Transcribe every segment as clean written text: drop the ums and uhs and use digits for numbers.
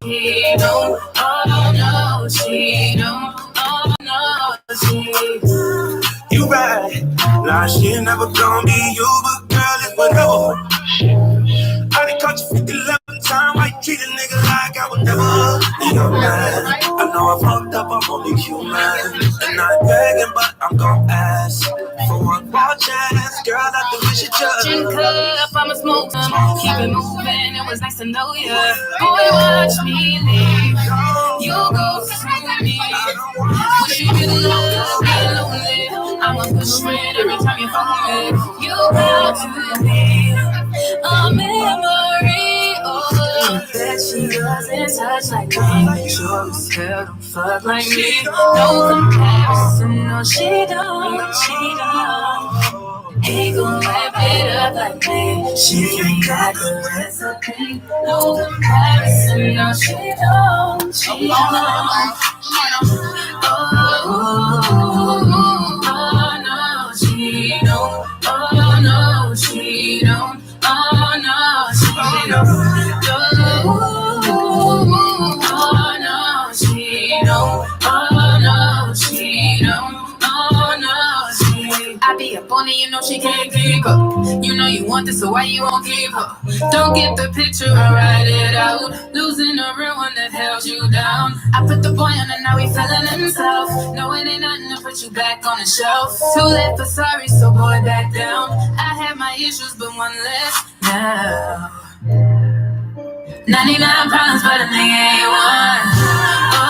She don't, oh no, she don't, oh no, she. You right, nah, she ain't never gonna be you, but girl, it's whatever. I done caught you 50-11 times, why you treat a nigga like I would never be your man? I know I fucked up, I'm only human, and I ain't begging, but I'm gon' ask for one more chance, girl, I think we should just drink up, I'ma smoke some, keep it moving, it was nice to know ya. Boy, watch me leave, you go through me, wish you could love me lonely, I'm a good friend every time you phone me, you got to be a memory, oh, that she doesn't touch like me, sure as hell don't fuck like me, no comparison, no she don't, she don't. He gon' wrap it up like me. She ain't got the recipe. No comparison, no she don't, she don't. Oh no, she don't. Oh no, she don't. Oh no, she don't. Oh no, she don't. Oh no, she don't. Oh no, she. I be up on it, you know she can't keep up. You know you want this, so why you won't keep up? Don't get the picture and write it out. Losing the real one that held you down. I put the boy on and now he feeling himself. No, it ain't nothing to put you back on the shelf. Too late for sorry, so boy, back down. I have my issues, but one less now. 99 problems, but a nigga ain't one. Oh,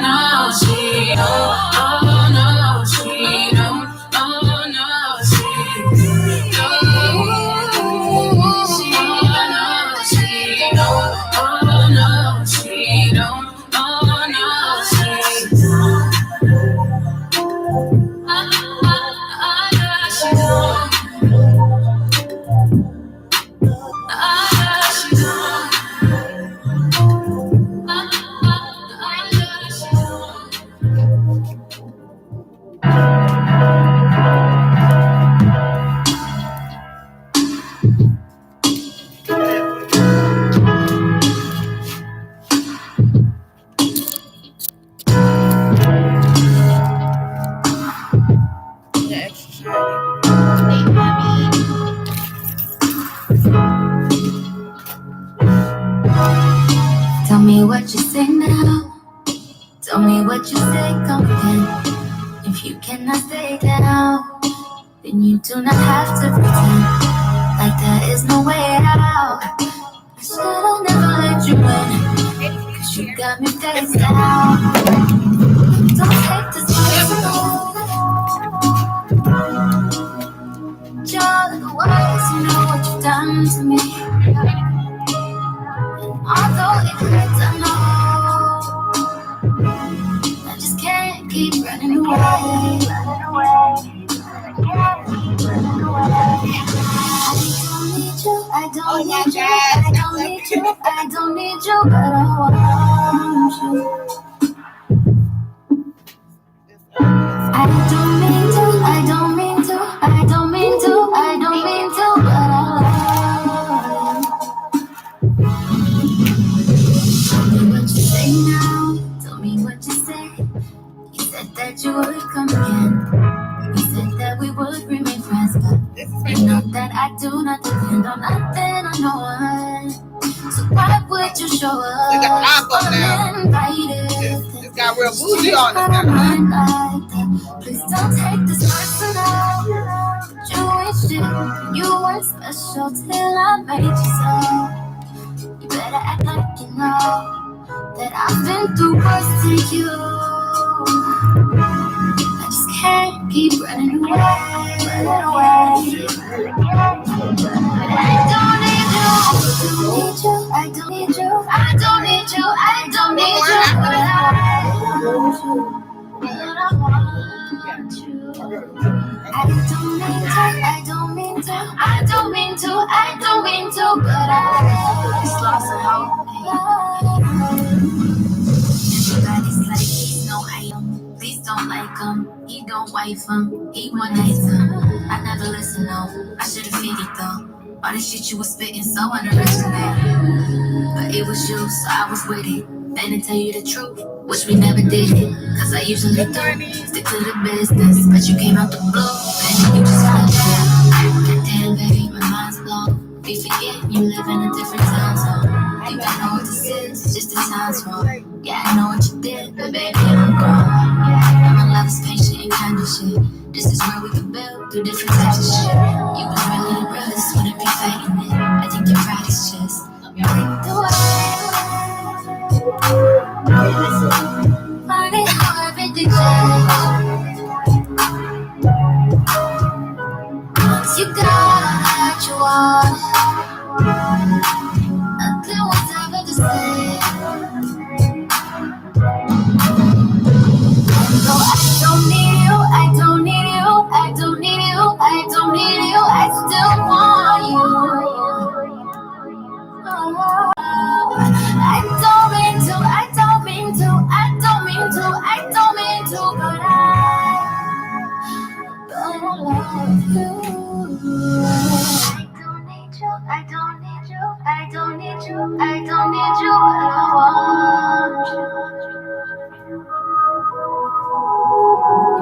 no, she don't. Oh, no, she don't. Oh, no, she don't. Oh, no, she don't. Oh, no, she don't. Tell me what you say now. Tell me what you say, come again. If you cannot stay down, then you do not have to pretend like there is no way out. I should've never let you in, 'cause you got me face down. Don't take this personal. You're the worst, you know what you've done to me. And although it hurts, I know I just can't keep running away. I don't need you, I don't need you, I don't need you, but I want you. I don't mean to, I don't mean to, I don't mean to, I don't mean to, but I love you. Tell me what you say now, tell me what you say. You said that you would come again. You said that we would remain friends, but you know that I do not depend on nothing or no one. So why would you show up? They got lock up now. This got real bougie on it now. Please don't take this personal. You wished you weren't special till I made you so. You better act like you know that I've been through worse to you. I just can't keep running away. I don't need you, I don't need you, I don't need you, I don't need you, but I want you. I want you. I don't mean to, I don't mean to, I don't mean to, but I just lost a hope. Everybody's like, he's no hype. Please don't like him. He don't wife him. He one night him. I never listen, no. I should've figured though. All the shit you was spitting so unoriginal. But it was you, so I was with it. Then to tell you the truth, wish we never did it. Cause I usually do, stick to the business. But you came out the blue, and you just fell down. Damn, baby, my mind's blown. Be forgetting you live in a different time zone. Think I know what this is, just the time's wrong. Yeah, I know what you did, but baby, I'm grown. My love is patient and kind of shit. This is where we can build through different types of shit. You was really the realest, wouldn't be fighting it. I think your pride is just the way. Find it hard with the judge. Once you got what you want, nothing was ever the same. No, I don't need you, I don't need you, I don't need you, I don't need you, I still want you. I don't mean to, I don't mean to, I don't mean to, I don't mean to, but I don't love you. I don't need you, I don't need you, I don't need you, but I want you.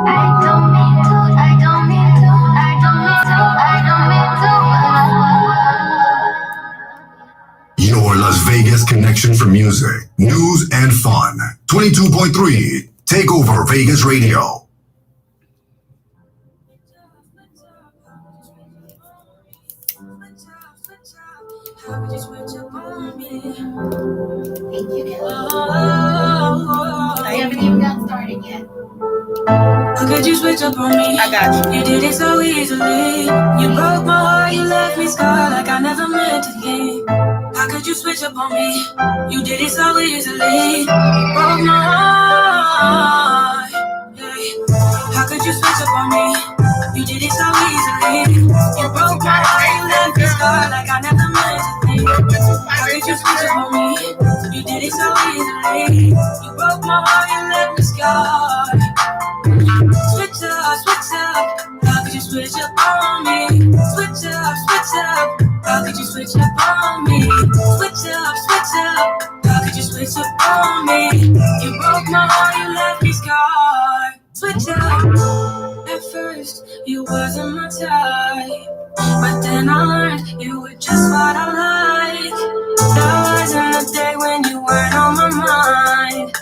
I don't mean to, I don't mean to, I don't mean to, I don't mean to, but I want you. Your Las Vegas connection for music, news, and fun. 22.3, take over Vegas Radio. Thank you. I haven't even got started yet. How could you switch up on me? I got you. You did it so easily. You broke my heart, you left me scarred like I never meant to leave. How could you switch up on me? You did it so easily. You broke my heart. Yeah. How could you switch up on me? You did it so easily. You broke my heart, you left me scarred like I never meant to leave. How could you switch up on me? You did it so easily. You broke my heart, you left me scarred. Switch up, switch up. How could you switch up on me? Switch up, switch up. How could you switch up on me? Switch up, switch up. How could you switch up on me? You broke my heart, you left me scarred. Switch up. At first, you wasn't my type, but then I learned you were just what I like. That wasn't the day when you weren't on my mind.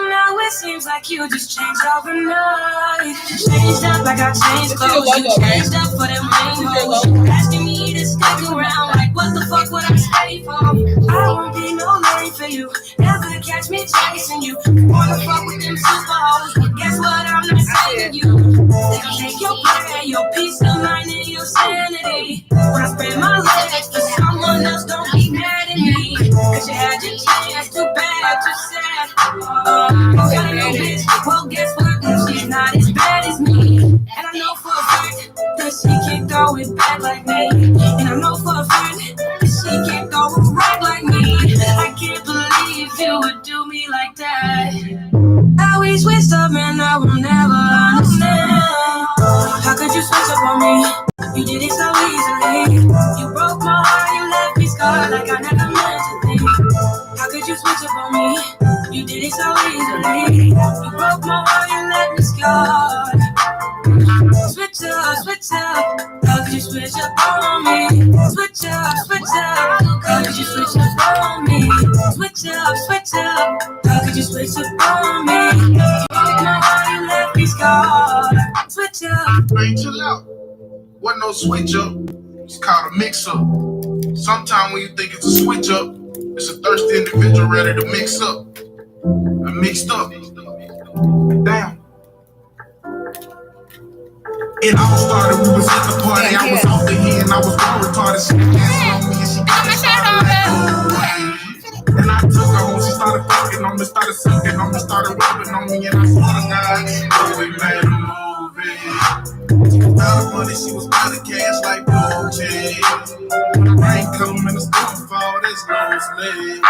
Now it seems like you just changed overnight. Changed up like I changed clothes. You changed up for them rainbows. Asking me to stick around, like what the fuck would I stay for? I won't be no lame for you. Never catch me chasing you. Wanna fuck with them super hoes, but guess what? I'm not saying you. They gon' take your pride, your peace of mind, and your sanity. When I spread my legs for someone else, don't be mad at me. Cause you had your chance, too bad, too sad. Got a new bitch, well guess what? She's not as bad as me. And I know for a fact that she can't throw it back like me. And I know for a fact that she can't throw it right like me. I can't believe you would do me like that. How we switched up, man, I will never understand. How could you switch up on me? You did it so easily. You broke my heart, you left me scarred like I never meant to be. How could you switch up on me? You did it so easily. You broke my heart, you left me scarred. Switch up, switch up. How could you switch up on me? Switch up, switch up. How could you switch up on me? Switch up, switch up. How could you switch up on me? You broke my heart, you left me scarred. Switch up. Man, chill out. Wasn't no switch up. It's called a mix up. Sometimes when you think it's a switch up, it's a thirsty individual ready to mix up. I mixed up. Damn. It all started, we was at the party. I was off the head and I was all retarded. She dancing on me and she got me started. And I took her home, she started fucking on me, started sucking on me, started rubbing on me, and I swear to God, we made a movie. She was out of money, she was out of cash like Gucci. When the rain come and the storm fall, that's no sleep.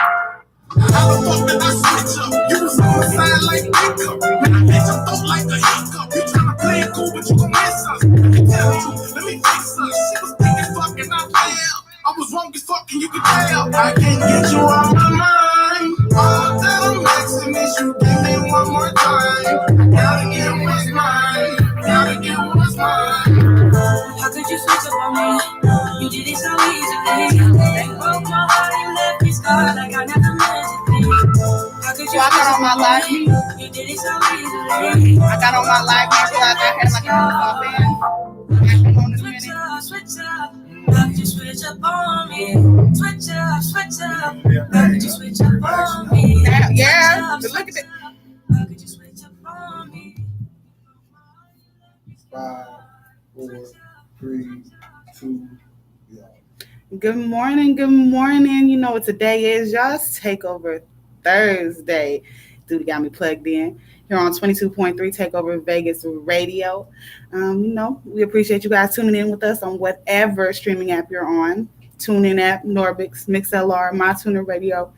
How the fuck did I switch up? You was on the side like hiccup. Man, I hit your throat like a hiccup. You tryna play it cool, but you gon' miss us. Let me tell you, let me fix us. She was thinking fucking I failed. I was wrong as fuck and you can tell. I can't get you out my mind. Oh, tell them next to miss you, give me one more time. Gotta get what's mine. Gotta get what's mine. How could you switch up on me? You did it so easily. They broke my heart and left me scarred like I never meant to be. How could you So I got on my live. You did it so easily. I got on my live and realized I had like a off band. Switch up, switch up. How could you switch up on me? Switch up, switch up. How could you switch up on me? Yeah, but look at it. How could you switch up on me? 5, 4, 3, 2, yeah. Good morning, good morning. You know what today is, y'all. It's Takeover Thursday. Dude got me plugged in here on 22.3 Takeover Vegas Radio. We appreciate you guys tuning in with us on whatever streaming app you're on. TuneIn app, Norbix, MixLR, MyTuner Radio.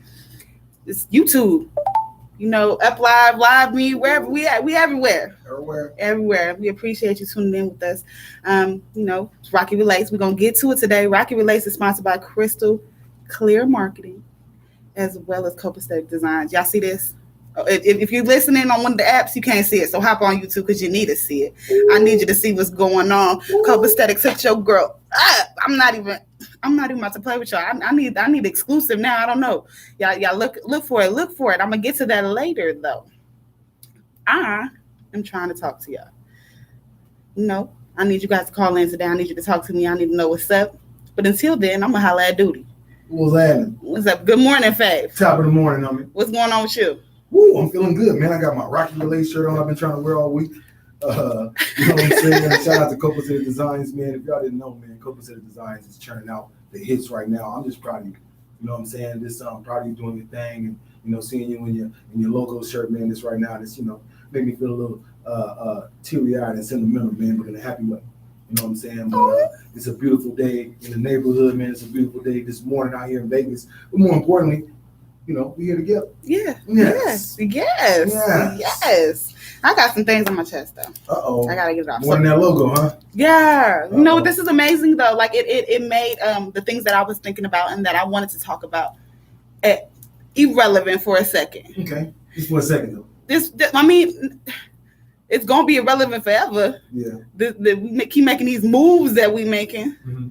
It's YouTube. Up Live, Live Me, wherever we at. We everywhere. Everywhere. We appreciate you tuning in with us. It's Rocky Relates. We're going to get to it today. Rocky Relates is sponsored by Crystal Clear Marketing as well as Copacetic Designs. Y'all see this? If you're listening on one of the apps, you can't see it. So hop on YouTube because you need to see it. I need you to see what's going on. Copacetic, set your girl. I'm not even about to play with y'all. I need exclusive now. I don't know. Y'all look for it. Look for it. I'm gonna get to that later though. I am trying to talk to y'all. I need you guys to call in today. I need you to talk to me. I need to know what's up. But until then, I'm gonna holler at Duty. What's happening? What's up? Good morning, Fave. Top of the morning, homie. What's going on with you? Woo, I'm feeling good, man. I got my Rocky Relay shirt on. I've been trying to wear all week. You know what I'm saying? Shout out to Copacetic Designs, man. If y'all didn't know, man, Copacetic Designs is churning out the hits right now. I'm just proud of you. You know what I'm saying? I'm proud of you doing your thing, and seeing you in your logo shirt, man. This right now, this make me feel a little teary-eyed and sentimental, man, but in a happy way. You know what I'm saying? But it's a beautiful day in the neighborhood, man. It's a beautiful day this morning out here in Vegas. But more importantly, we here together. Yeah. Yes. I got some things on my chest though. Uh-oh. I gotta get it off. More than that logo, huh? Yeah. Uh-oh. This is amazing though. Like it made the things that I was thinking about and that I wanted to talk about irrelevant for a second. Okay. Just for a second though. It's gonna be irrelevant forever. Yeah. We keep making these moves that we making. Mm-hmm.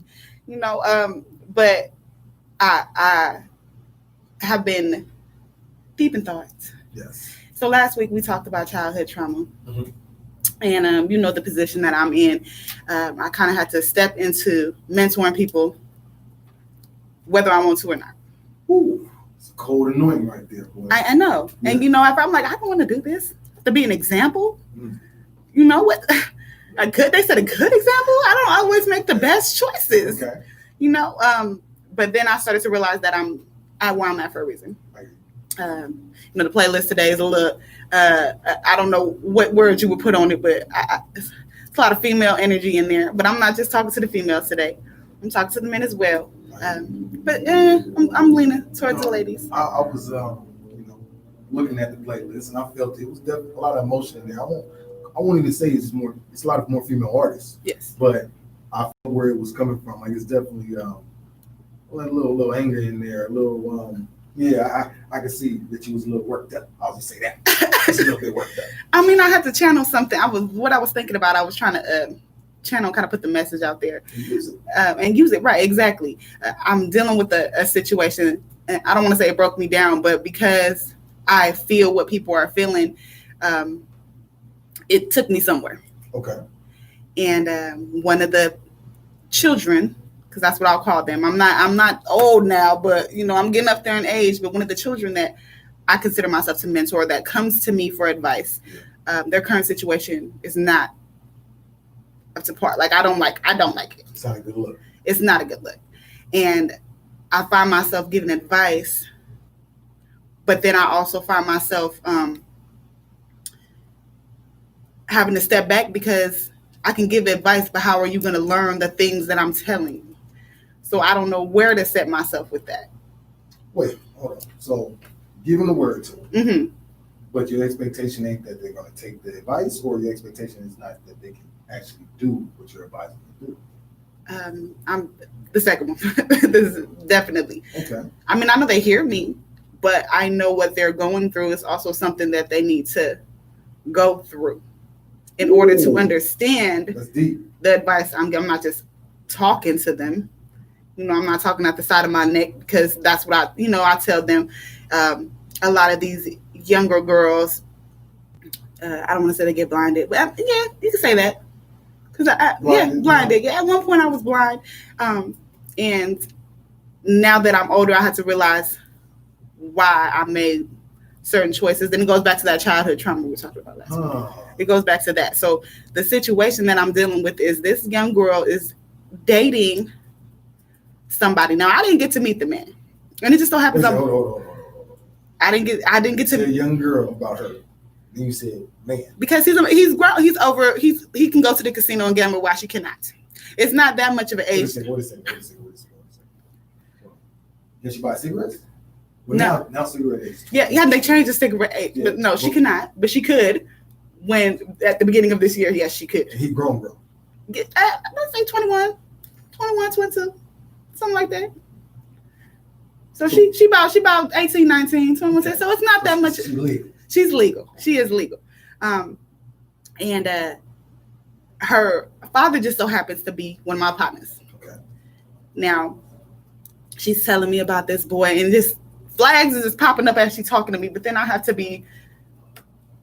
But I have been deep in thoughts. Yes. So last week we talked about childhood trauma. Mm-hmm. And the position that I'm in, I kind of had to step into mentoring people, whether I want to or not. Ooh, it's a cold anointing right there, boy. I know. Yeah. And if I'm like, I don't want to do this, to be an example. You know what? They said a good example. I don't always make the best choices. Okay. But then I started to realize that I'm where I'm at for a reason. The playlist today is a little, I don't know what words you would put on it, but it's a lot of female energy in there. But I'm not just talking to the females today. I'm talking to the men as well. But I'm leaning towards the ladies. I was, looking at the playlist, and I felt it was definitely a lot of emotion in there. I won't even say it's a lot of more female artists. Yes. But I felt where it was coming from. Like it's definitely a little anger in there, a little I could see that you was a little worked up. I'll just say that. Just a little bit worked up. I mean, I had to channel something. What I was thinking about. I was trying to channel, kind of put the message out there and use it right. Exactly. I'm dealing with a situation, and I don't want to say it broke me down, but because I feel what people are feeling, it took me somewhere. Okay. And one of the children, because that's what I'll call them. I'm not old now, but I'm getting up there in age. But one of the children that I consider myself to mentor, that comes to me for advice, their current situation is not up to par. Like I don't like it. It's not a good look. It's not a good look, and I find myself giving advice, but then I also find myself having to step back because I can give advice, but how are you going to learn the things that I'm telling you? So I don't know where to set myself with that. Wait, hold on. So giving the word to them, mm-hmm. But your expectation ain't that they're going to take the advice, or your expectation is not that they can actually do what you're advising them to do. I'm the second one. This is definitely. Okay. I mean, I know they hear me, but I know what they're going through is also something that they need to go through in order to understand That's deep. the advice. I'm not just talking to them. You know, I'm not talking at the side of my neck because that's what I tell them. A lot of these younger girls, I don't want to say they get blinded, but yeah, you can say that. Because blinded. Yeah, at one point I was blind. And now that I'm older, I had to realize why I made certain choices. Then it goes back to that childhood trauma we were talking about last week. It goes back to that. So the situation that I'm dealing with is this young girl is dating somebody. Now I didn't get to meet the man, and it just so happens Hold on. I didn't get to a young girl about her. Then you said man because he's grown. He can go to the casino and gamble while she cannot. It's not that much of an age. Wait a second. Can she buy cigarettes? Well, No. Now cigarette age. Yeah, they changed the cigarette age, Yeah. but no, she cannot. But she could. When at the beginning of this year, yes, she could. And he grown. Let's say 21, 22, something like that. So she about 18, 19, 21. So it's not that much. She's legal. She's legal. She is legal. And her father just so happens to be one of my partners. Okay. Now, she's telling me about this boy, and this flags is just popping up as she's talking to me. But then I have to be,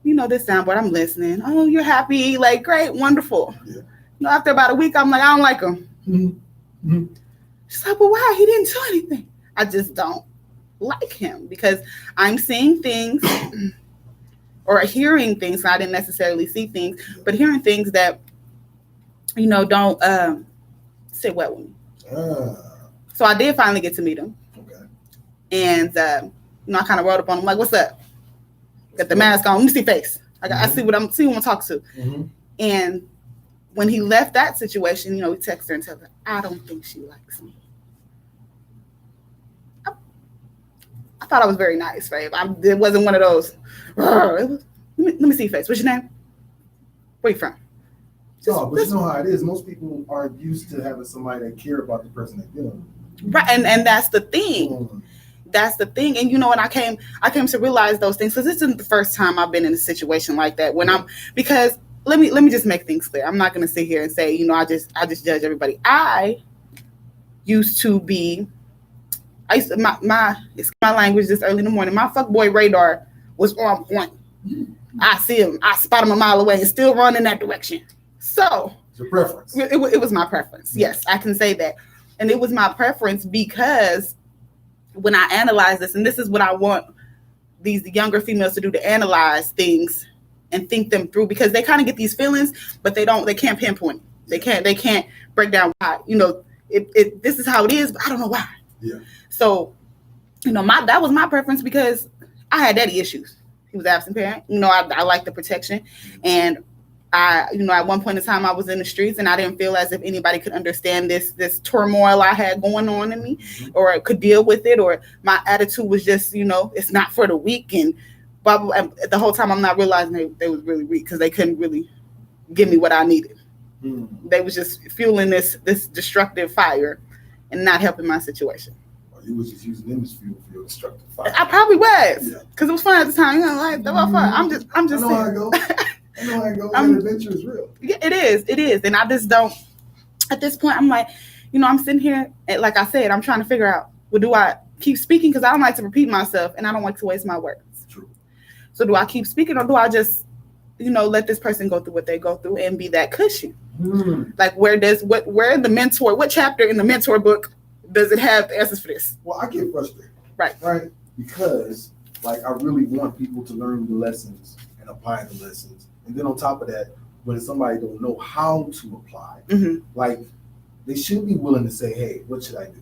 this soundboard. I'm listening. Oh, you're happy? Like, great, wonderful. Yeah. After about a week, I'm like, I don't like him. Mm-hmm. She's like, well, why? He didn't do anything. I just don't like him because I'm seeing things or hearing things. I didn't necessarily see things, but hearing things that, don't sit well with me. So I did finally get to meet him. Okay. And, I kind of wrote up on him like, what's up? Got the mask on. Let me see face. I see what I'm talking to. Mm-hmm. And when he left that situation, we text her and tell her, I don't think she likes me. I thought I was very nice, babe. It wasn't one of those. Let me see your face. What's your name? Where you from? But you know how it is. Most people aren't used to having somebody that care about the person they're dealing with. Right, and that's the thing. That's the thing. And when I came to realize those things, because this isn't the first time I've been in a situation like that. Because let me just make things clear. I'm not going to sit here and say, I just judge everybody. I used to be. My language this early in the morning. My fuckboy radar was on point. I see him. I spot him a mile away and still run in that direction. So it's your preference. It was my preference. Yes, I can say that. And it was my preference because when I analyze this, and this is what I want these younger females to do, to analyze things and think them through, because they kind of get these feelings, but they can't pinpoint. They can't break down why. This is how it is, but I don't know why. Yeah. So, that was my preference because I had daddy issues. He was an absent parent. I like the protection. And at one point in time, I was in the streets and I didn't feel as if anybody could understand this turmoil I had going on in me, or could deal with it. Or my attitude was just, it's not for the weak. And the whole time I'm not realizing they was really weak because they couldn't really give me what I needed. They was just fueling this destructive fire and not helping my situation. You was just using them as fuel for your destructive fire. I probably was, because it was fun at the time. That was fun. I'm just I know saying. how it goes. I know how it goes. The adventure is real. Yeah, it is, and I just don't. At this point, I'm like, I'm sitting here, and like I said, I'm trying to figure out, well, do I keep speaking because I don't like to repeat myself, and I don't like to waste my words. True. So do I keep speaking, or do I just, let this person go through what they go through and be that cushion? Like, where in the mentor? What chapter in the mentor book does it have the answers for this? Well, I get frustrated. Right. Because, I really want people to learn the lessons and apply the lessons. And then on top of that, when somebody don't know how to apply, they should be willing to say, hey, what should I do?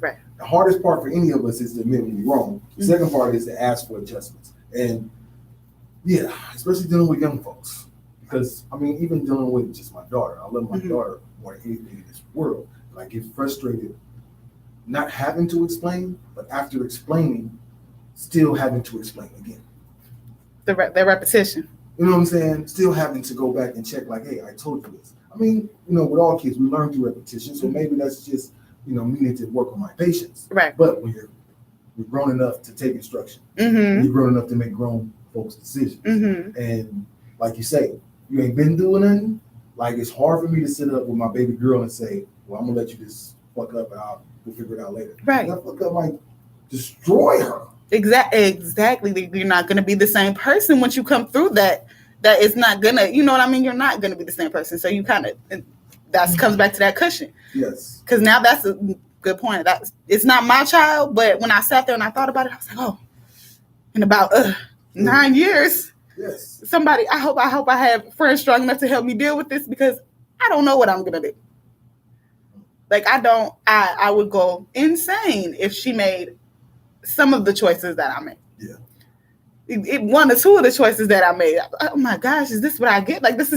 Right. The hardest part for any of us is to admit when we're wrong. The second part is to ask for adjustments. And, especially dealing with young folks. Because, even dealing with just my daughter. I love my daughter more than anything in this world. And I get frustrated not having to explain, but after explaining, still having to explain again. The repetition. You know what I'm saying? Still having to go back and check, like, hey, I told you this. I mean, with all kids, we learn through repetition. So maybe that's just, me needing to work on my patience. Right. But when you're grown enough to take instruction, you're grown enough to make grown folks' decisions. And like you say, you ain't been doing nothing. Like, it's hard for me to sit up with my baby girl and say, well, I'm gonna let you just fuck up and we'll figure it out later. Right. That fuck up might destroy her. Exactly. You're not gonna be the same person once you come through that. That is not gonna, you know what I mean? You're not gonna be the same person. So you kind of, that comes back to that cushion. Yes. Because now that's a good point. It's not my child, but when I sat there and I thought about it, I was like, oh, in about 9 years, yes, somebody, I hope I have friends strong enough to help me deal with this, because I don't know what I'm gonna do. Like, I would go insane if she made some of the choices that I made. Yeah. One or two of the choices that I made. Oh my gosh, is this what I get? Like, this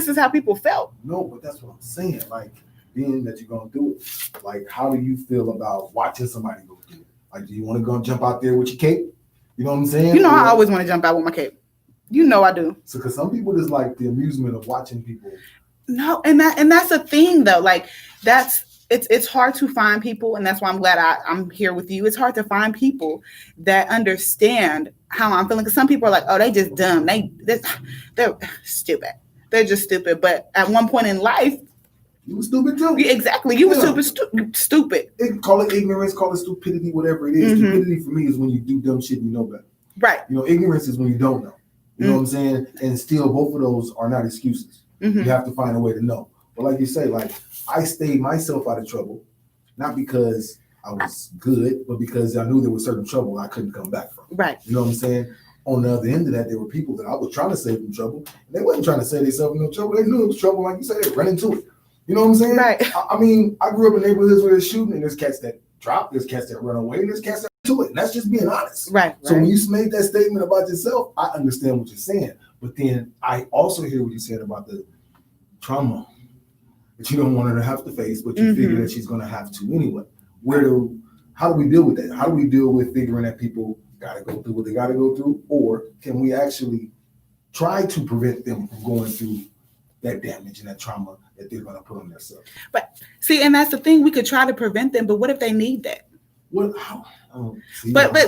is how people felt. No, but that's what I'm saying. Like, being that you're gonna do it, like, how do you feel about watching somebody go do it? Like, do you want to go jump out there with your cape? You know what I'm saying? I always want to jump out with my cape. I do. So, because some people just like the amusement of watching people. No, and that's a thing though. Like, it's hard to find people, and that's why I'm glad I'm here with you. It's hard to find people that understand how I'm feeling. Because some people are like, oh, they just dumb. They're stupid. They're just stupid. But at one point in life, you were stupid too. Exactly. You were stupid. Call it ignorance, call it stupidity, whatever it is. Stupidity for me is when you do dumb shit and you know better. Right. Ignorance is when you don't know. You know what I'm saying? And still, both of those are not excuses. You have to find a way to know. But like you say, like, I stayed myself out of trouble, not because I was good, but because I knew there was certain trouble I couldn't come back from. Right. You know what I'm saying? On the other end of that, there were people that I was trying to save from trouble. And they wasn't trying to save themselves from no trouble. They knew it was trouble. Like you said, they run into it. You know what I'm saying? Right. I mean, I grew up in neighborhoods where there's shooting, and there's cats that drop, there's cats that run away, and there's cats that do it. And that's just being honest. Right. So when you made that statement about yourself, I understand what you're saying. But then I also hear what you said about the trauma that you don't want her to have to face, but you figure that she's going to have to anyway. How do we deal with that? How do we deal with figuring that people got to go through what they got to go through? Or can we actually try to prevent them from going through that damage and that trauma that they're going to put on themselves? But see, and that's the thing, we could try to prevent them, but what if they need that? But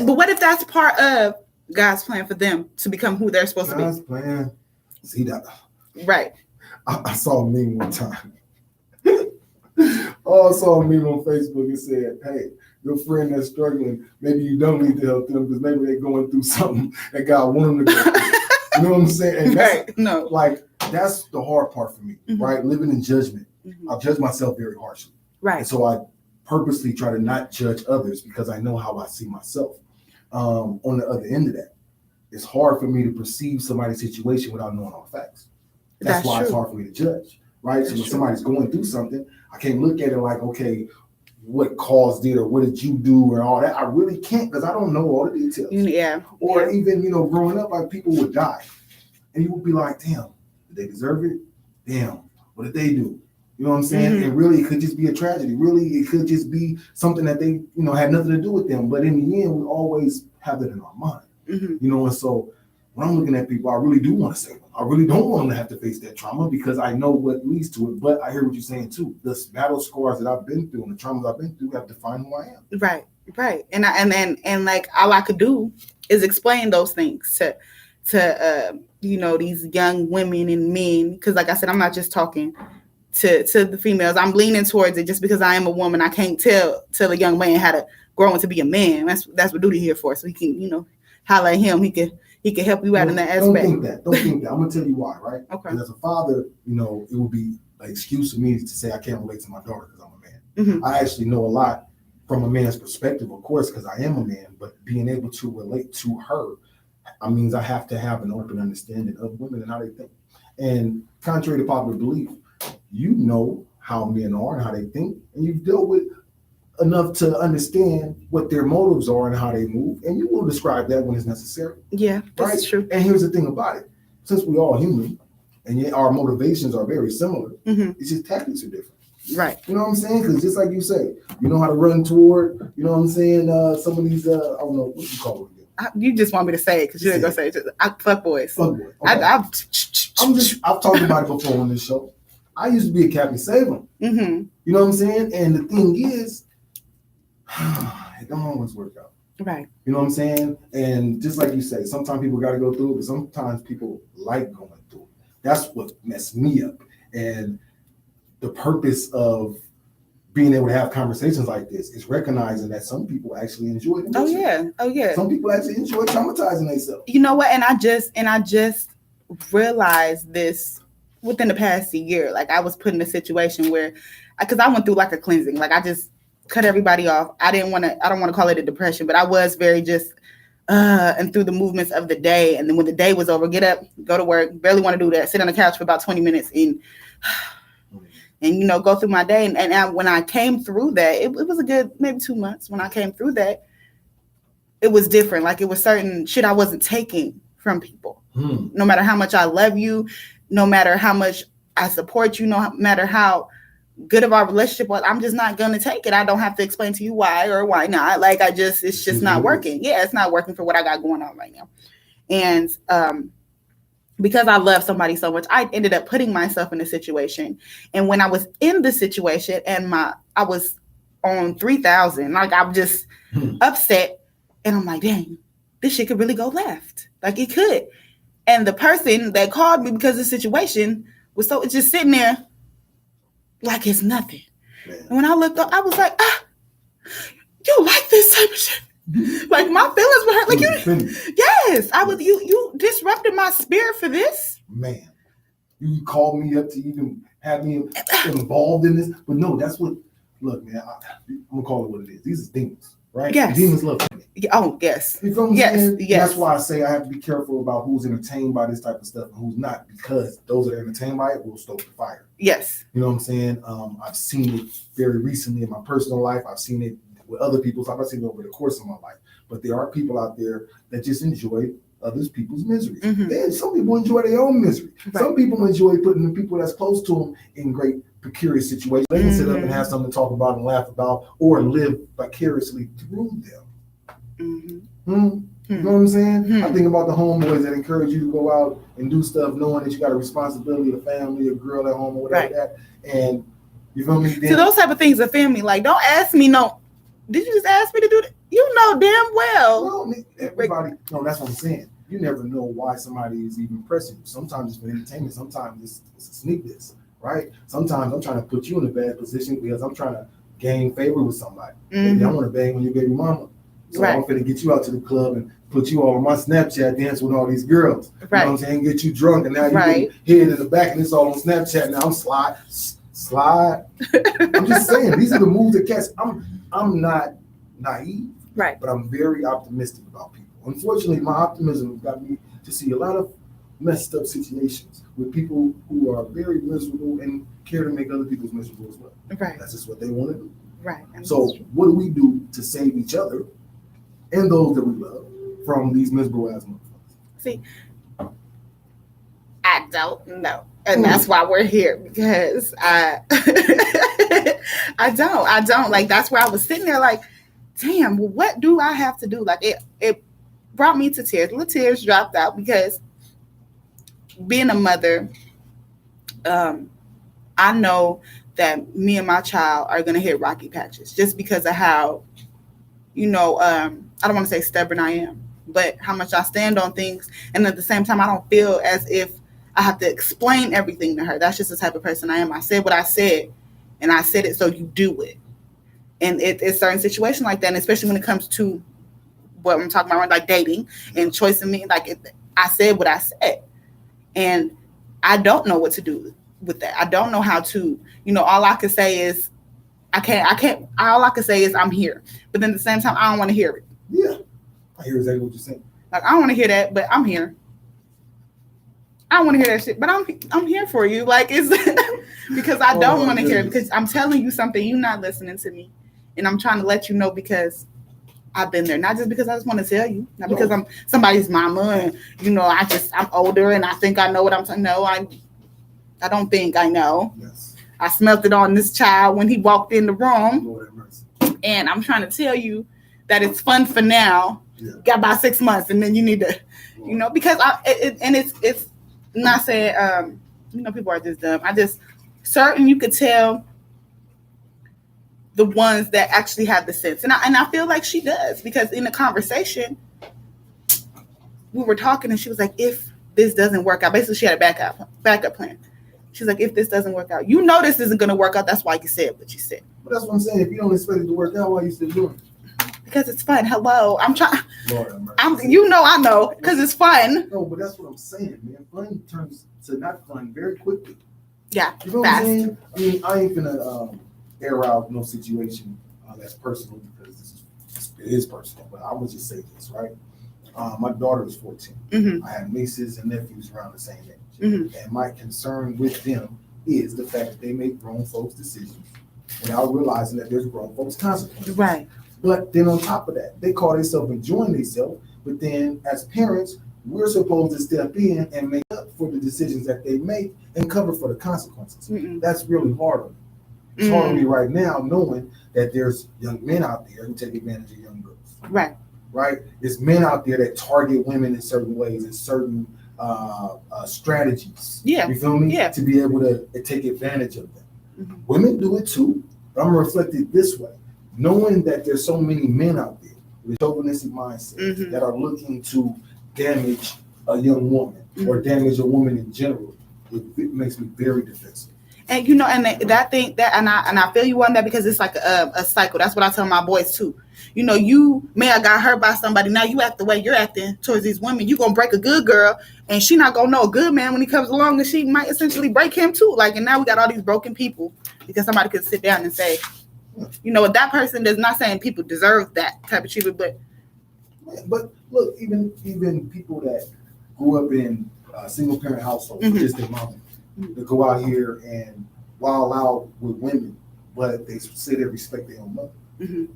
what if that's part of God's plan for them to become who they're supposed to be? God's plan. See that? Right. I saw a meme one time. I saw a meme on Facebook and said, hey, your friend that's struggling, maybe you don't need to help them because maybe they're going through something that God wanted them to go through. You know what I'm saying? And that's, like, that's the hard part for me, right? Living in judgment. I judge myself very harshly. Right. And so I purposely try to not judge others because I know how I see myself. On the other end of that, it's hard for me to perceive somebody's situation without knowing all the facts. That's why it's hard for me to judge, right? So when somebody's going through something, I can't look at it like, okay, what caused it or what did you do and all that. I really can't because I don't know all the details. Yeah. Or even, growing up, like, people would die. And you would be like, damn, did they deserve it? Damn, what did they do? You know what I'm saying? And really, it could just be a tragedy. Really, it could just be something that they, had nothing to do with them. But in the end, we always have it in our mind. And so when I'm looking at people, I really do want to save them. I really don't want them to have to face that trauma because I know what leads to it. But I hear what you're saying too. The battle scars that I've been through and the traumas I've been through have defined who I am. Right. And like, all I could do is explain those things to these young women and men. Because like I said, I'm not just talking to the females. I'm leaning towards it just because I am a woman. I can't tell a young man how to grow into be a man. That's what Duty here for. So he can, holler at him. He can help you out in that aspect. Don't think that. I'm gonna tell you why, right? Okay. As a father, it would be an excuse for me to say I can't relate to my daughter because I'm a man. I actually know a lot from a man's perspective, of course, because I am a man. But being able to relate to her, means I have to have an open understanding of women and how they think. And contrary to popular belief, you know how men are and how they think, and you've dealt with enough to understand what their motives are and how they move, and you will describe that when it's necessary. Yeah, that's true. And here's the thing about it: since we're all human, and yet our motivations are very similar, it's just tactics are different. Right. You know what I'm saying? Because just like you say, you know how to run toward. You know what I'm saying? Some of these, I don't know what you call them. You just want me to say it because you ain't gonna say it. Fuck boys. Fuck boys. Okay. I've talked about it before on this show. I used to be a Captain Saver. Mm-hmm. You know what I'm saying? And the thing is, it don't always work out. Right. You know what I'm saying? And just like you say, sometimes people got to go through it, but sometimes people like going through it. That's what messed me up. And the purpose of being able to have conversations like this is recognizing that some people actually enjoy it. Oh yeah. Some people actually enjoy traumatizing themselves. You know what? And I just realized this within the past year. Like I was put in a situation where, because I went through like a cleansing. Like I just cut everybody off. I don't want to call it a depression, but I was very just and through the movements of the day. And then when the day was over, get up, go to work, barely want to do that, sit on the couch for about 20 minutes and go through my day. And when I came through that, it was a good maybe 2 months. When I came through that, it was different. Like it was certain shit I wasn't taking from people. No matter how much I love you, no matter how much I support you, no matter how good of our relationship was, I'm just not going to take it. I don't have to explain to you why or why not. Like it's just not working. Yeah, it's not working for what I got going on right now. And because I love somebody so much, I ended up putting myself in a situation. And when I was in the situation and I was on 3,000, like I'm just upset. And I'm like, dang, this shit could really go left. Like it could. And the person that called me because of the situation was just sitting there like it's nothing. Man. And when I looked up, I was like, you like this type of shit? Like my feelings were hurt. Like you, yes, I was. You disrupted my spirit for this. Man, you called me up to even have me involved in this, but no, that's what. Look, man, I'm gonna call it what it is. These are demons, right? Yes. Demons love me. Oh, yes. You feel me? Yes. That's why I say I have to be careful about who's entertained by this type of stuff and who's not, because those that are entertained by it will stoke the fire. Yes. You know what I'm saying? I've seen it very recently in my personal life. I've seen it with other people's life. I've seen it over the course of my life. But there are people out there that just enjoy other people's misery. And some people enjoy their own misery. Right. Some people enjoy putting the people that's close to them in great precarious situations. They can sit up and have something to talk about and laugh about or live vicariously through them. You know what I'm saying? I think about the homeboys that encourage you to go out and do stuff knowing that you got a responsibility, a family, a girl at home or whatever that. And you feel me? So those type of things are family. Like, don't ask me, no, did you just ask me to do that? You know damn well. No, everybody, no, that's what I'm saying. You never know why somebody is even pressing you. Sometimes it's for entertainment. Sometimes it's a sneak this, right? Sometimes I'm trying to put you in a bad position because I'm trying to gain favor with somebody. Maybe I want to bang on your baby mama. So I'm finna get you out to the club and put you all on my Snapchat dance with all these girls. You know what I'm saying? Get you drunk and now you get head in the back and it's all on Snapchat. Now I'm slide. I'm just saying, these are the moves that cats. I'm not naive, but I'm very optimistic about people. Unfortunately, my optimism got me to see a lot of messed up situations with people who are very miserable and care to make other people miserable as well. That's just what they want to do. So what do we do to save each other and those that we love from these miserable ass motherfuckers? See, I don't know. And that's why we're here, because I don't. Like, that's where I was sitting there like, damn, well, what do I have to do? Like, it brought me to tears. Little tears dropped out because being a mother, I know that me and my child are going to hit rocky patches just because of how, I don't want to say stubborn I am, but how much I stand on things. And at the same time, I don't feel as if I have to explain everything to her. That's just the type of person I am. I said what I said, and I said it, so you do it. And it's certain situations like that, and especially when it comes to what I'm talking about, like dating and choice of me. Like I said what I said, and I don't know what to do with that. I don't know how to, all I can say is I can't. All I can say is I'm here, but then at the same time, I don't want to hear it. Yeah, I hear exactly what you're saying. Like, I don't want to hear that, but I'm here. I don't want to hear that shit, but I'm here for you. Like, it's because I don't want to hear it, because I'm telling you something, you're not listening to me, and I'm trying to let you know because I've been there. Not just because I just want to tell you, not because I'm somebody's mama and I'm older and I think I know what I'm saying. No, I don't think I know. Yes. I smelt it on this child when he walked in the room, and I'm trying to tell you that it's fun for now. Yeah. Got about 6 months, and then you need to, because it's not saying, people are just dumb. certain you could tell the ones that actually have the sense. And I feel like she does, because in the conversation, we were talking and she was like, if this doesn't work out, basically she had a backup plan. She's like, if this doesn't work out, you know this isn't going to work out. That's why you said what you said. But that's what I'm saying. If you don't expect it to work out, why are you still doing it? Because it's fun. Hello. I'm trying. Lord have mercy. I know, because it's fun. No, but that's what I'm saying, man. Fun turns to not fun very quickly. Yeah, You know fast. what I'm saying? I mean, I ain't gonna air out no situation that's personal, because it is personal. But I would just say this, right? My daughter is 14. Mm-hmm. I have nieces and nephews around the same age. Mm-hmm. And my concern with them is the fact that they make grown folks decisions without realizing that there's grown folks consequences. Right. But then on top of that, they call themselves enjoying themselves. But then as parents, we're supposed to step in and make up for the decisions that they make and cover for the consequences. Mm-mm. That's really hard on me. It's hard on me right now knowing that there's young men out there who take advantage of young girls. Right. Right? There's men out there that target women in certain ways and certain strategies. Yeah. You feel me? Yeah. To be able to take advantage of them. Mm-hmm. Women do it too, but I'm reflected this way. Knowing that there's so many men out there with chauvinistic mindset Mm-hmm. that are looking to damage a young woman or damage a woman in general, it makes me very defensive. And you know, and that thing that, and I feel you on that, because it's like a cycle. That's what I tell my boys too. You know, you may have got hurt by somebody. Now you act the way you're acting towards these women. You gonna break a good girl, and she not gonna know a good man when he comes along, and she might essentially break him too. Like, and now we got all these broken people because somebody could sit down and say, you know, that person is not saying people deserve that type of treatment, But look, even people that grew up in single parent households, just their mama, that go out here and wild out with women, but they say they respect their own mother.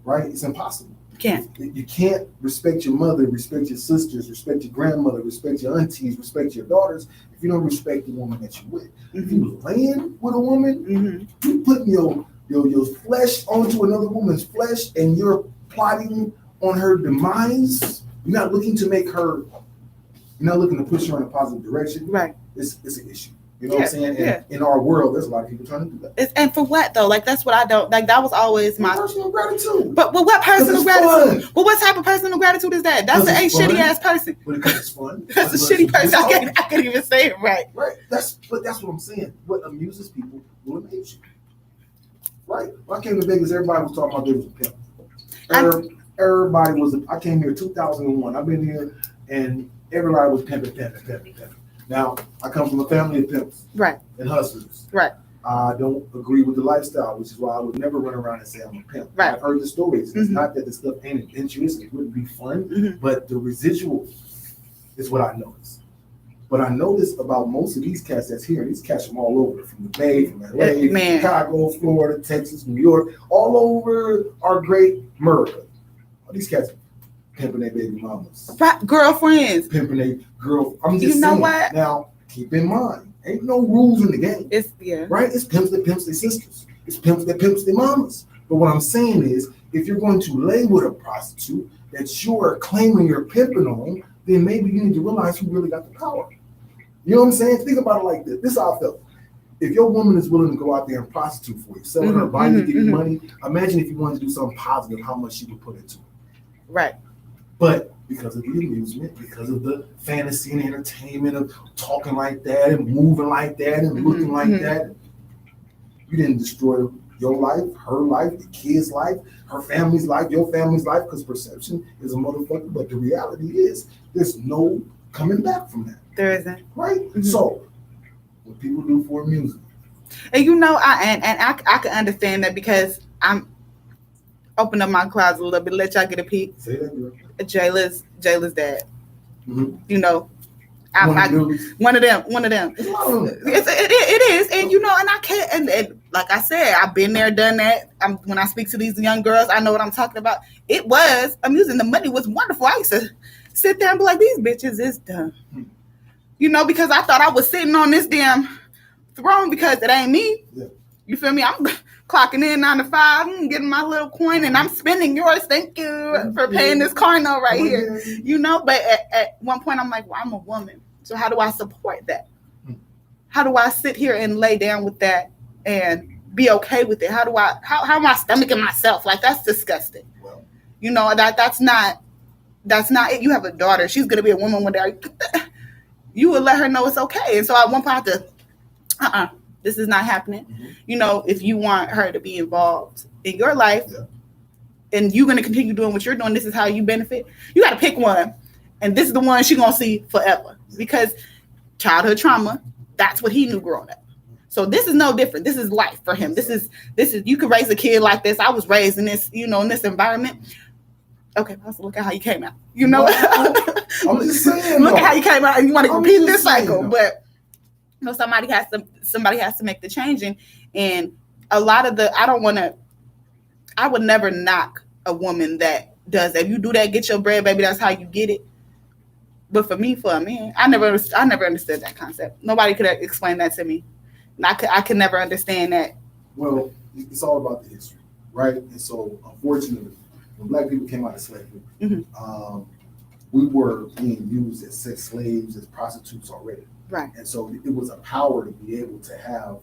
Right? It's impossible. You can't respect your mother, respect your sisters, respect your grandmother, respect your aunties, respect your daughters if you don't respect the woman that you're with. If you laying with a woman, you putting your flesh onto another woman's flesh and you're plotting on her demise. You're not looking to make her, you're not looking to push her in a positive direction. right? It's an issue. You know what I'm saying? Yeah. And in our world, there's a lot of people trying to do that. And for what though? Like, that's what I don't like. That was always my Personal gratitude. But what personal 'Cause it's gratitude? fun. Well, what type of personal gratitude is that? That's 'Cause a it's shitty fun. ass person. But because it's fun. That's a shitty person. I can't even say it right. Right. That's what I'm saying. What amuses people will amuse you. Right. When I came to Vegas, everybody was talking about they was a pimp. Everybody was. I came here 2001. I've been here, and everybody was pimping. Now I come from a family of pimps, Right. and hustlers. Right. I don't agree with the lifestyle, which is why I would never run around and say I'm a pimp. Right. I've heard the stories. It's Mhm. not that the stuff ain't adventurous, it wouldn't be fun, Mhm. but the residual is what I notice. But I notice about most of these cats that's here, these cats from all over, from the Bay, from LA, Man. Chicago, Florida, Texas, New York, all over our great America. All these cats pimping their baby mamas, Right. Girlfriends. pimping their girl. I'm just You know saying. what? Now, keep in mind, ain't no rules in the game. It's yeah. Right? It's pimps that pimps their sisters. It's pimps that pimps their mamas. But what I'm saying is, if you're going to lay with a prostitute that you're claiming you're pimping on, then maybe you need to realize who really got the power. You know what I'm saying? Think about it like this. This is how I felt. If your woman is willing to go out there and prostitute for you, selling her body to give you money, imagine if you wanted to do something positive, how much she would put into it. Right. But because of the amusement, because of the fantasy and entertainment of talking like that and moving like that and looking like that, you didn't destroy your life, her life, the kid's life, her family's life, your family's life, because perception is a motherfucker. But the reality is there's no coming back from that. There isn't. Right? So what people do for music. And you know, I can understand that, because I'm open up my closet a little bit, let y'all get a peek. Say that, girl. Jayla's dad. Mhm. You know, one of them. It's a lot of them. It is, and you know, and I can't. And like I said, I've been there, done that. When I speak to these young girls, I know what I'm talking about. It was amusing. The money was wonderful. I used to sit there and be like, "These bitches is dumb," you know, because I thought I was sitting on this damn throne because it ain't me. Yeah. You feel me? I'm clocking in 9 to 5, getting my little coin, and I'm spending yours. Thank you for paying this car note right here. You know, but at one point I'm like, well, I'm a woman. So how do I support that? How do I sit here and lay down with that and be okay with it? How am I stomaching myself? Like, that's disgusting. Well, You know, that's not it. You have a daughter. She's going to be a woman one day. You would let her know it's okay. And so at one point I had to, this is not happening. Mm-hmm. You know, if you want her to be involved in your life, and you're going to continue doing what you're doing, this is how you benefit. You got to pick one. And this is the one she's going to see forever. Because childhood trauma, that's what he knew growing up. So this is no different. This is life for him. This is you could raise a kid like this. I was raised in this, you know, in this environment. Okay, also look at how you came out. You know, I'm just saying. Look at how you came out, and you want to repeat this cycle. Saying, but you know, somebody has to make the change, and a lot of I would never knock a woman that does that. If you do that, get your bread, baby. That's how you get it. But for a man, I never understood that concept. Nobody could explain that to me. I could never understand that. Well, it's all about the history, right? And so, unfortunately, when Black people came out of slavery, we were being used as sex slaves, as prostitutes already. Right. And so it was a power to be able to have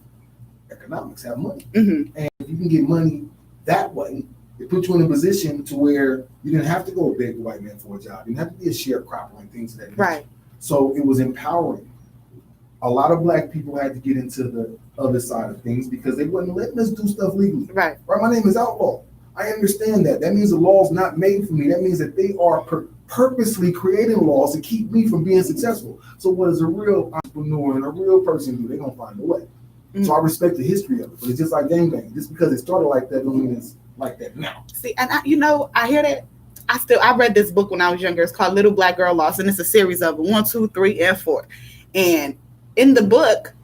economics, have money. Mm-hmm. And if you can get money that way, it put you in a position to where you didn't have to go beg the white man for a job. You didn't have to be a sharecropper and things of that nature. Right. So it was empowering. A lot of Black people had to get into the other side of things because they wasn't letting us do stuff legally. Right. Right. My name is outlaw. I understand that. That means the law's not made for me. That means that they are purposely creating laws to keep me from being successful. So what does a real entrepreneur and a real person do? They're going to find a way. Mm-hmm. So I respect the history of it. But it's just like gangbang. Just because it started like that don't mean it's like that now. See, and I hear that. I read this book when I was younger. It's called Little Black Girl Lost, and it's a series of 1, 2, 3, and 4. And in the book,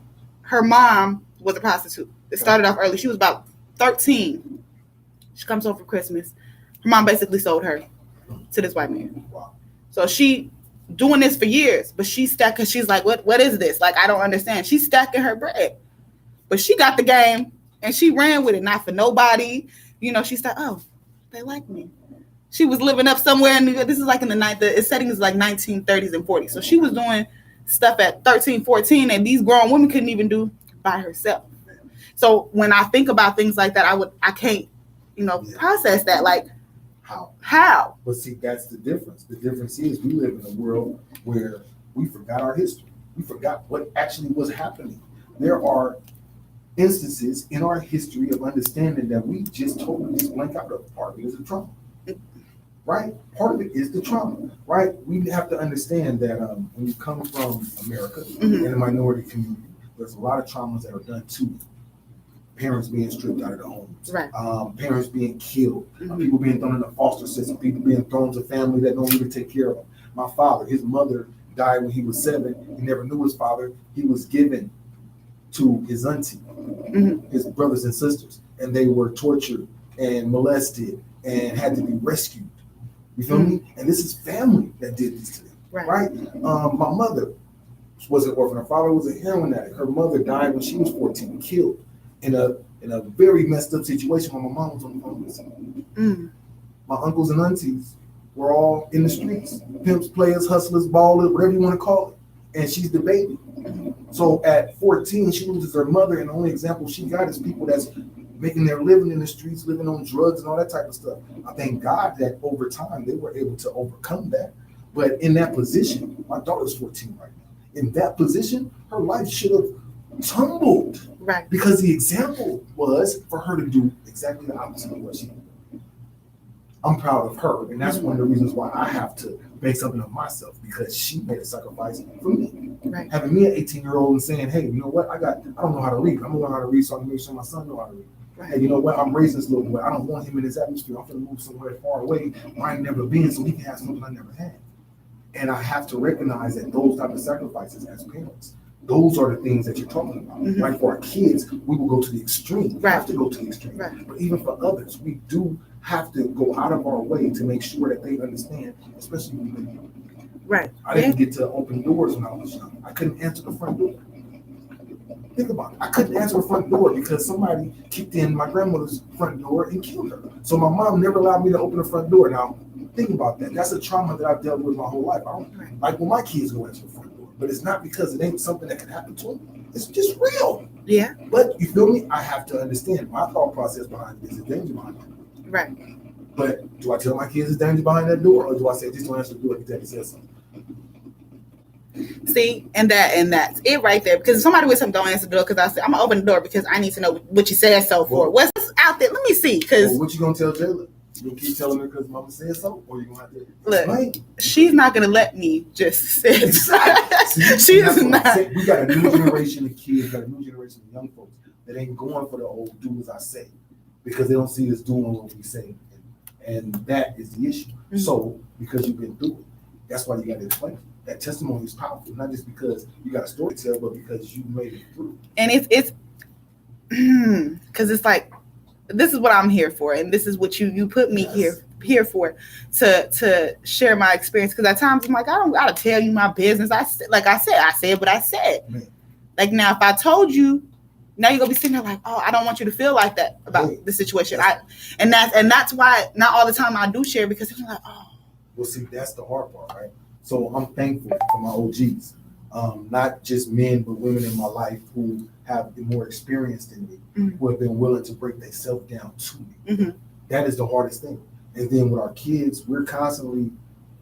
her mom was a prostitute. It started off early. She was about 13. She comes home for Christmas. Her mom basically sold her to this white man. Wow. So she doing this for years, but she's stuck because she's like, what is this? Like, I don't understand. She's stacking her bread. But she got the game and she ran with it, not for nobody. You know, she started, oh, they like me. She was living up somewhere in New York. This is like in the setting is like 1930s and 40s. So she was doing stuff at 13, 14, and these grown women couldn't even do by herself. So when I think about things like that, I can't, process that. Like, how? But see, that's the difference. The difference is we live in a world where we forgot our history. We forgot what actually was happening. There are instances in our history of understanding that we just totally just blank out of. Part of it is the trauma, right? Part of it is the trauma, right? We have to understand that when you come from America in a minority community, there's a lot of traumas that are done to you. Parents being stripped out of their homes, right? Parents being killed, people being thrown in the foster system, people being thrown to family that don't even take care of them. My father, his mother died when he was 7. He never knew his father. He was given to his auntie, his brothers and sisters, and they were tortured and molested and had to be rescued. You feel me? And this is family that did this to them, right? My mother was an orphan. Her father was a heroin addict. Her mother died when she was 14, killed in a very messed up situation when my mom was on the phone with me. My uncles and aunties were all in the streets, pimps, players, hustlers, ballers, whatever you want to call it. And she's the baby. So at 14, she loses her mother, and the only example she got is people that's making their living in the streets, living on drugs and all that type of stuff. I thank God that over time they were able to overcome that. But in that position, my daughter's 14 right now. In that position, her life should have tumbled. Right. Because the example was for her to do exactly the opposite of what she did. I'm proud of her, and that's one of the reasons why I have to make something of myself, because she made a sacrifice for me. Right. Having me an 18-year-old and saying, hey, you know what, I don't know how to read. I'm gonna learn how to read so I can make sure my son know how to read. Right. Hey, you know what, I'm raising this little boy. I don't want him in this atmosphere. I'm gonna move somewhere far away where I've never been so he can have something I never had. And I have to recognize that those type of sacrifices as parents, those are the things that you're talking about. Right? For our kids, we will go to the extreme. We have to go to the extreme. Right. But even for others, we do have to go out of our way to make sure that they understand, especially when right. I didn't get to open doors when I was young. I couldn't answer the front door. Think about it. I couldn't answer the front door because somebody kicked in my grandmother's front door and killed her. So my mom never allowed me to open the front door. Now, think about that. That's a trauma that I've dealt with my whole life. I don't like when my kids go into the front door, but it's not because it ain't something that can happen to them. It's just real. Yeah. But you feel me? I have to understand my thought process behind this. Is danger behind it. Right. But do I tell my kids there's danger behind that door, or do I say just don't answer the door if daddy says something? See, and that's it right there. Because if somebody with something, don't answer the door. Because I said I'm gonna open the door because I need to know what you said so for. What's out there? Let me see. Because what you gonna tell Jayla? You gonna keep telling her because mama said so, or you gonna have to look? She's not gonna let me just say it. She is not. We got a new generation of kids, got a new generation of young folks that ain't going for the old do as I say, because they don't see us doing what we say, and that is the issue. Mm-hmm. So because you've been through it, that's why you got to explain it. That testimony is powerful, not just because you got a story to tell, but because you made it through. And it's because it's like, this is what I'm here for, and this is what you put me here for, to share my experience. Because at times I'm like, I don't gotta tell you my business. I said what I said. Man. Like now, if I told you, now you're gonna be sitting there like, oh, I don't want you to feel like that about the situation. And that's why not all the time I do share, because I'm like, oh. Well, see, that's the hard part, right? So I'm thankful for my OGs, not just men, but women in my life who have been more experienced than me, mm-hmm. who have been willing to break themselves down to me. Mm-hmm. That is the hardest thing. And then with our kids, we're constantly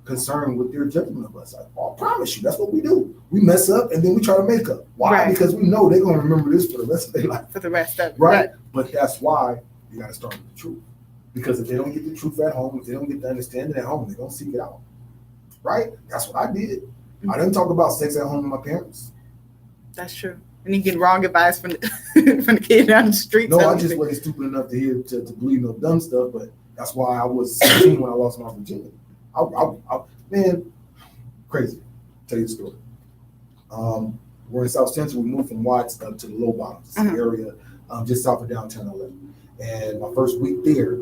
concerned with their judgment of us. I promise you, that's what we do. We mess up and then we try to make up. Why? Right. Because we know they're going to remember this for the rest of their life. For the rest of it. Right? But that's why you got to start with the truth. Because if they don't get the truth at home, if they don't get the understanding at home, they're going to seek it out. Right? That's what I did. Mm-hmm. I didn't talk about sex at home with my parents. That's true. And you get wrong advice from the kid down the street. No, I just wasn't stupid enough to hear to believe no dumb stuff, but that's why I was 16 when I lost my virginity. Man, crazy. Tell you the story. We're in South Central. We moved from Watts up to the Low Bottoms, mm-hmm. area just south of downtown LA. And my first week there,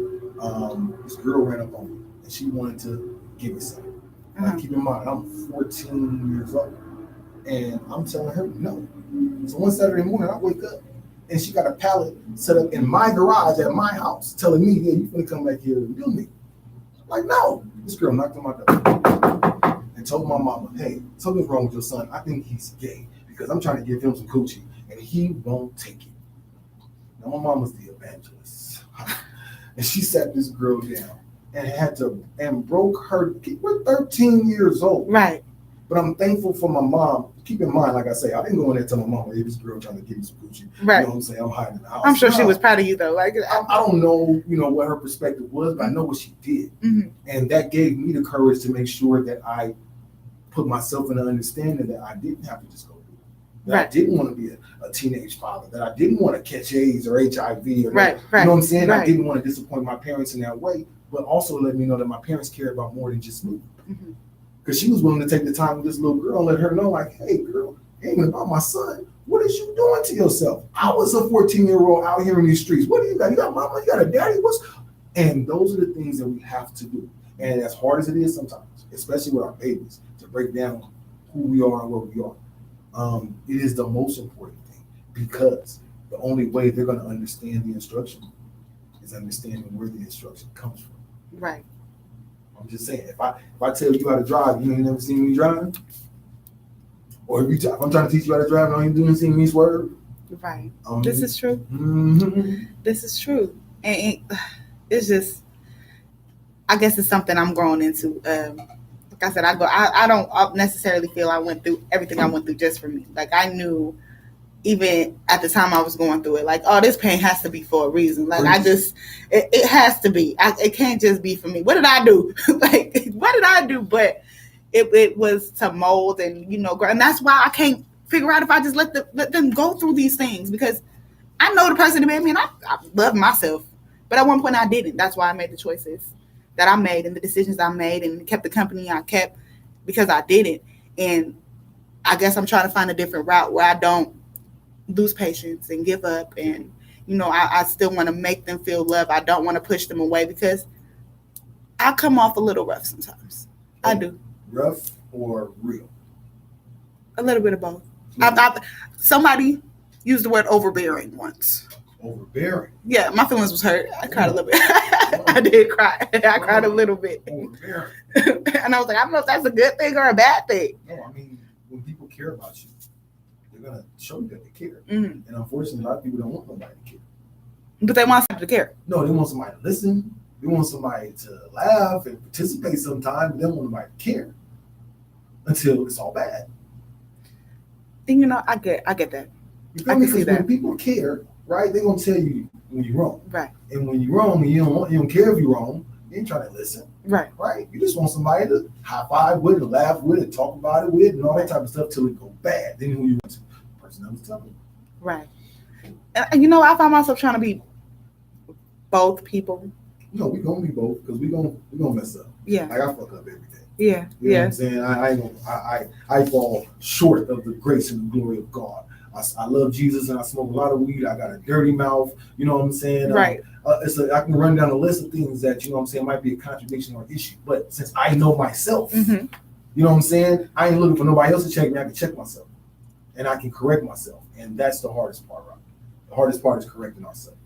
this girl ran up on me and she wanted to give me something. Mm-hmm. Like, keep in mind, I'm 14 years old. And I'm telling her no. So one Saturday morning, I wake up and she got a pallet set up in my garage at my house, telling me, "Yeah, you finna come back here and do me." I'm like, no. This girl knocked on my door and told my mama, "Hey, something's wrong with your son. I think he's gay because I'm trying to give him some coochie and he won't take it." Now my mama's the evangelist, and she sat this girl down and broke her. We're 13 years old, right? But I'm thankful for my mom. Keep in mind, like I say, I didn't go in there and tell my mom, "Hey, this girl trying to give me some coochie." Right. You know what I'm saying? I'm hiding in the house. I'm sure she was proud of you, though. Like I don't know, what her perspective was, but I know what she did. Mm-hmm. And that gave me the courage to make sure that I put myself in the understanding that I didn't have to just go through it. That I didn't want to be a teenage father, that I didn't want to catch AIDS or HIV. Or you know what I'm saying? Right. I didn't want to disappoint my parents in that way, but also let me know that my parents care about more than just me. Mm-hmm. Because she was willing to take the time with this little girl and let her know, like, "Hey, girl, it ain't about my son. What is you doing to yourself? I was a 14-year-old out here in these streets. What do you got? You got mama? You got a daddy? And those are the things that we have to do. And as hard as it is sometimes, especially with our babies, to break down who we are and what we are, it is the most important thing, because the only way they're going to understand the instruction is understanding where the instruction comes from. Right. I'm just saying, if I tell you how to drive, you ain't never seen me drive. Or if I'm trying to teach you how to drive, and all you doing see me swerve. Right. This is true. Mm-hmm. This is true, and it's just, I guess it's something I'm growing into. Like I said, I don't necessarily feel I went through everything I went through just for me. Like I knew, even at the time I was going through it, like, oh, this pain has to be for a reason. Like it has to be. It can't just be for me. What did I do? Like, what did I do? But it was to mold and, grow. And that's why I can't figure out if I just let them go through these things, because I know the person that made me, and I love myself. But at one point I didn't. That's why I made the choices that I made and the decisions I made and kept the company I kept, because I didn't. And I guess I'm trying to find a different route where I don't lose patience and give up, and I still want to make them feel love. I don't want to push them away, because I come off a little rough sometimes. I do. Rough or real? A little bit of both. Somebody used the word overbearing once. Overbearing? Yeah, my feelings was hurt. I cried a little bit. I did cry. I cried a little bit. Overbearing. And I was like, I don't know if that's a good thing or a bad thing. No, I mean, when people care about you, they they're gonna show you that they care. Mhm. And unfortunately, a lot of people don't want nobody to care. But they want somebody to care. No, they want somebody to listen. They want somebody to laugh and participate sometimes. They don't want nobody to care until it's all bad. And you know, I get that. You feel I me? can see Because when that. people care, right, they're gonna tell you when you're wrong. Right. And when you're wrong, and you don't care if you're wrong, you ain't trying to listen, Right. right? You just want somebody to high five with, and laugh with, and talk about it with, and all that type of stuff till it go bad. Then who you want to? The person that was telling you. Right. And you know, I find myself trying to be both people. No, we gonna be both because we gonna mess up. Yeah. Like I fuck up every day. Yeah. You know what Yeah. I'm saying? I fall short of the grace and the glory of God. I love Jesus and I smoke a lot of weed. I got a dirty mouth. You know what I'm saying? Right. I can run down a list of things that, you know what I'm saying, might be a contradiction or issue. But since I know myself, Mhm. you know what I'm saying? I ain't looking for nobody else to check me. I can check myself. And I can correct myself. And that's the hardest part, right? The hardest part is correcting ourselves.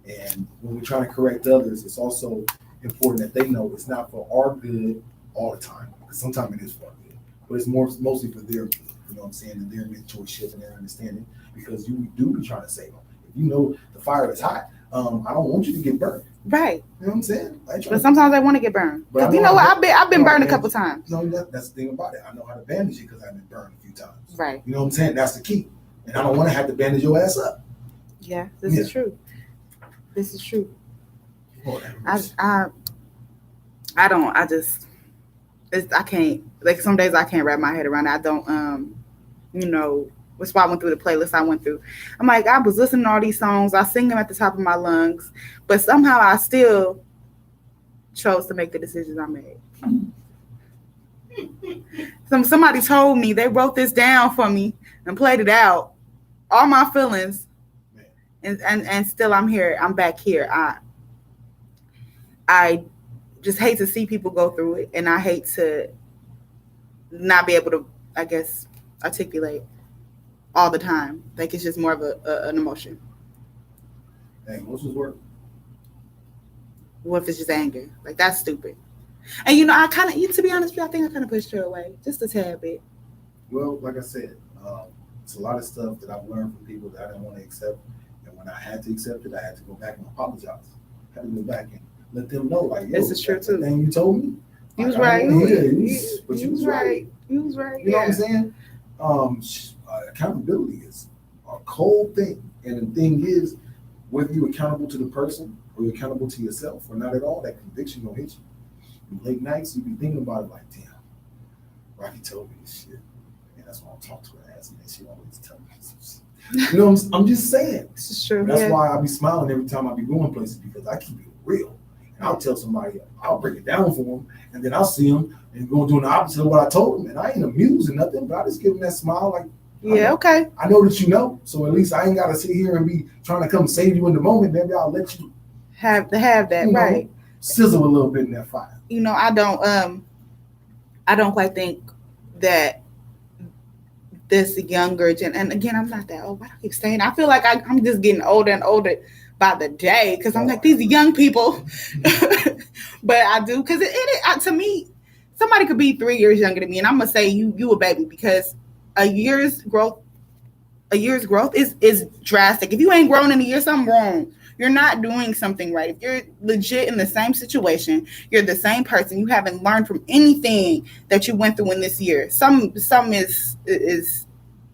And when we're trying to correct others, it's also important that they know it's not for our good all the time. Because sometimes it is for our good. But it's mostly for their good. You know what I'm saying? And their mentorship and their understanding. Because you do be trying to save them. If you know the fire is hot, I don't want you to get burned. Right. You know what I'm saying? I ain't trying But to- sometimes I want to get burned. But I Because you know know what? how I've been no, burned a man. couple times. No, that's the thing about it. I know how to bandage it because I've been burned a few times. Right. You know what I'm saying? That's the key. And I don't want to have to bandage your ass up. Yeah. This is true. This is true. I can't, like, some days I can't wrap my head around it. I don't, you know, that's why I went through the playlist I went through. I'm like, I was listening to all these songs. I sing them at the top of my lungs, but somehow I still chose to make the decisions I made. Somebody told me, they wrote this down for me and played it out, all my feelings, and still I'm here. I'm back here. I just hate to see people go through it, and I hate to not be able to, I guess, articulate all the time. Like, it's just more of an emotion. Hey, emotions work. What if it's just anger? Like, that's stupid. And you know, I kind of, to be honest with you, I think I kind of pushed her away just a tad bit. Well, like I said, it's a lot of stuff that I've learned from people that I didn't want to accept, and when I had to accept it, I had to go back and apologize. I had to go back and let them know, like, yo, This is true that too. thing you told me. You was like, I right. didn't wanna hear it. You was right. You was right. You know what I'm saying? Accountability is a cold thing, and the thing is, whether you're accountable to the person or you're accountable to yourself or not at all, that conviction gonna hit you. And late nights, you be thinking about it like, damn, Rocky told me this shit, and that's why I talk to her ass, and she always tell me some shit. You know, I'm just saying. This is true. That's Yeah. why I be smiling every time I be going places, because I keep it real. And I'll tell somebody, I'll break it down for them, and then I'll see them and go doing the opposite of what I told them. And I ain't amused or nothing, but I just give them that smile, like, Yeah. Okay. I know that you know, so at least I ain't gotta sit here and be trying to come save you in the moment. Maybe I'll let you Have that you know, right. sizzle a little bit in that fire. You know, I don't quite think that this younger gen, and again, I'm not that old. Why do I keep saying? I feel like I'm just getting older and older by the day, because I'm like, these young people. But I do, because to me, somebody could be 3 years younger than me, and I'm gonna say you a baby, because a year's growth is drastic. If you ain't grown in a year, something wrong. You're not doing something right. If you're legit in the same situation, you're the same person, you haven't learned from anything that you went through in this year. Some is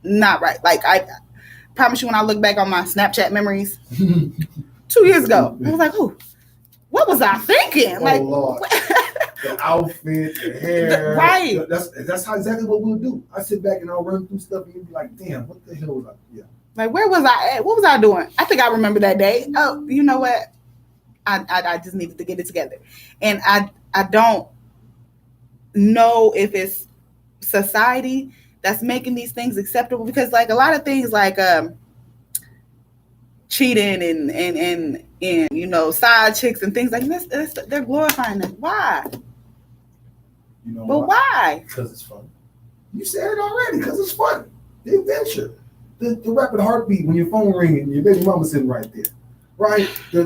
not right. Like, I promise you, when I look back on my Snapchat memories 2 years ago, I was like, oh, what was I thinking? Oh, Like, Lord. The outfit, the hair. Right. That's how exactly what we'll do. I sit back and I'll run through stuff and you'll be like, damn, what the hell was I? Yeah. Like, where was I at? What was I doing? I think I remember that day. Oh, you know what? I just needed to get it together. And I don't know if it's society that's making these things acceptable, because, like, a lot of things like cheating and you know, side chicks and things like this, they're glorifying them. Why? You know But why? Because it's fun. You said it already, because it's fun. The adventure. The rapid heartbeat when your phone ringing and your baby mama sitting right there. right? The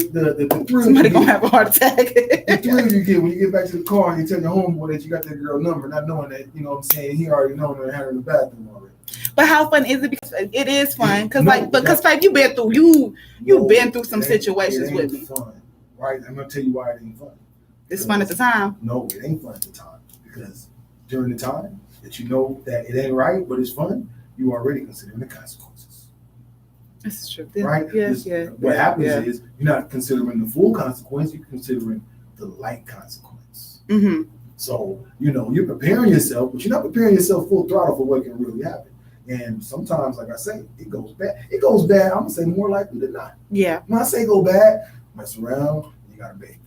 thrill Somebody you gonna get, have a heart attack. the thrill you get when you get back to the car and you tell your homeboy that you got that girl number, not knowing that, you know what I'm saying, he already known her and had her in the bathroom already. But how fun is it? Because it is fun. Because No, because Faith, you've been through you've been through some situations with me. Fun, right? I'm gonna tell you why it ain't fun. It's fun at the time. No, it ain't fun at the time, because during the time that you know that it ain't right, but it's fun, you already considering the consequences. This is true. Right? Yes, What happens is you're not considering the full consequence, you're considering the light consequence. Mm-hmm. So, you know, you're preparing yourself, but you're not preparing yourself full throttle for what can really happen. And sometimes, like I say, it goes bad. It goes bad, I'm gonna say more likely than not. Yeah. When I say go bad, mess around, you got a baby.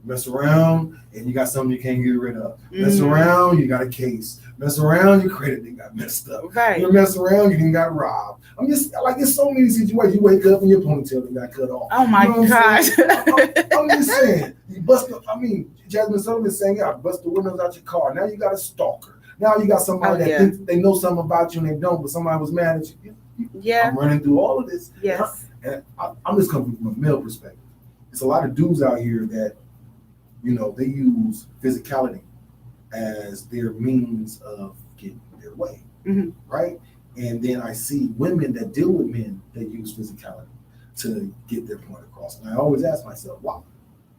Mess around, and you got something you can't get rid of. Mess around, you got a case. Mess around, your credit thing got messed up. Right. You mess around, you didn't got robbed. I'm just like, there's so many situations. You wake up and your ponytail got cut off. Oh my gosh. I'm just saying, you bust up. I mean, Jasmine Sullivan's saying, "I bust the windows out your car." Now you got a stalker. Now you got somebody that thinks they know something about you and they don't, but somebody was mad at you. Yeah. I'm running through all of this. Yes. And I'm just coming from a male perspective. There's a lot of dudes out here that, you know, they use physicality as their means of getting their way, right? And then I see women that deal with men that use physicality to get their point across. And I always ask myself, why?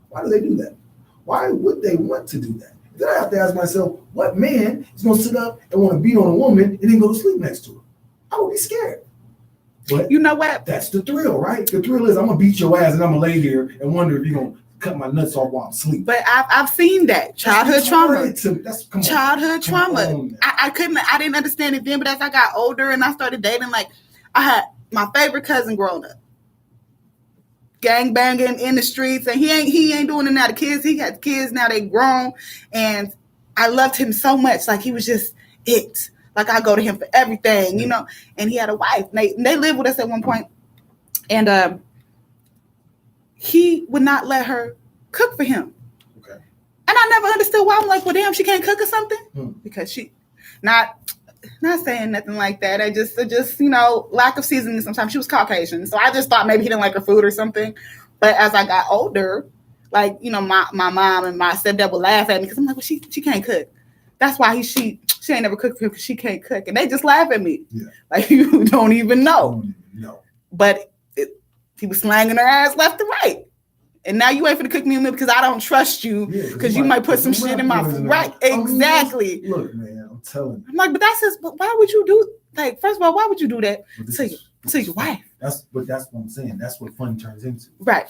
Why do they do that? Why would they want to do that? Then I have to ask myself, what man is going to sit up and want to beat on a woman and then go to sleep next to her? I would be scared. But you know what? That's the thrill, right? The thrill is I'm going to beat your ass and I'm going to lay here and wonder if you're going to cut my nuts off while I'm sleeping. But I've seen that childhood trauma. Childhood trauma. I didn't understand it then, but as I got older and I started dating, like I had my favorite cousin growing up, gang banging in the streets, and he ain't doing it now. The kids, he got kids now, they grown, and I loved him so much. Like he was just it. Like I go to him for everything, you know. And he had a wife. They lived with us at one point, and he would not let her cook for him. Okay. And I never understood why. I'm like, well, damn, she can't cook or something? Because she not saying nothing like that. I just, you know, lack of seasoning sometimes. She was Caucasian. So I just thought maybe he didn't like her food or something. But as I got older, like, you know, my mom and my stepdad would laugh at me because I'm like, well, she can't cook. That's why she ain't never cooked for him because she can't cook. And they just laugh at me. Yeah. Like, you don't even know. No. But he was slanging her ass left and right. And now you ain't finna cook me a meal because I don't trust you because you might put some shit in my food. Right, exactly. Look, man, I'm telling you. I'm like, but that's just, why would you do, like, first of all, why would you do that to your wife? That's what I'm saying. That's what fun turns into. Right.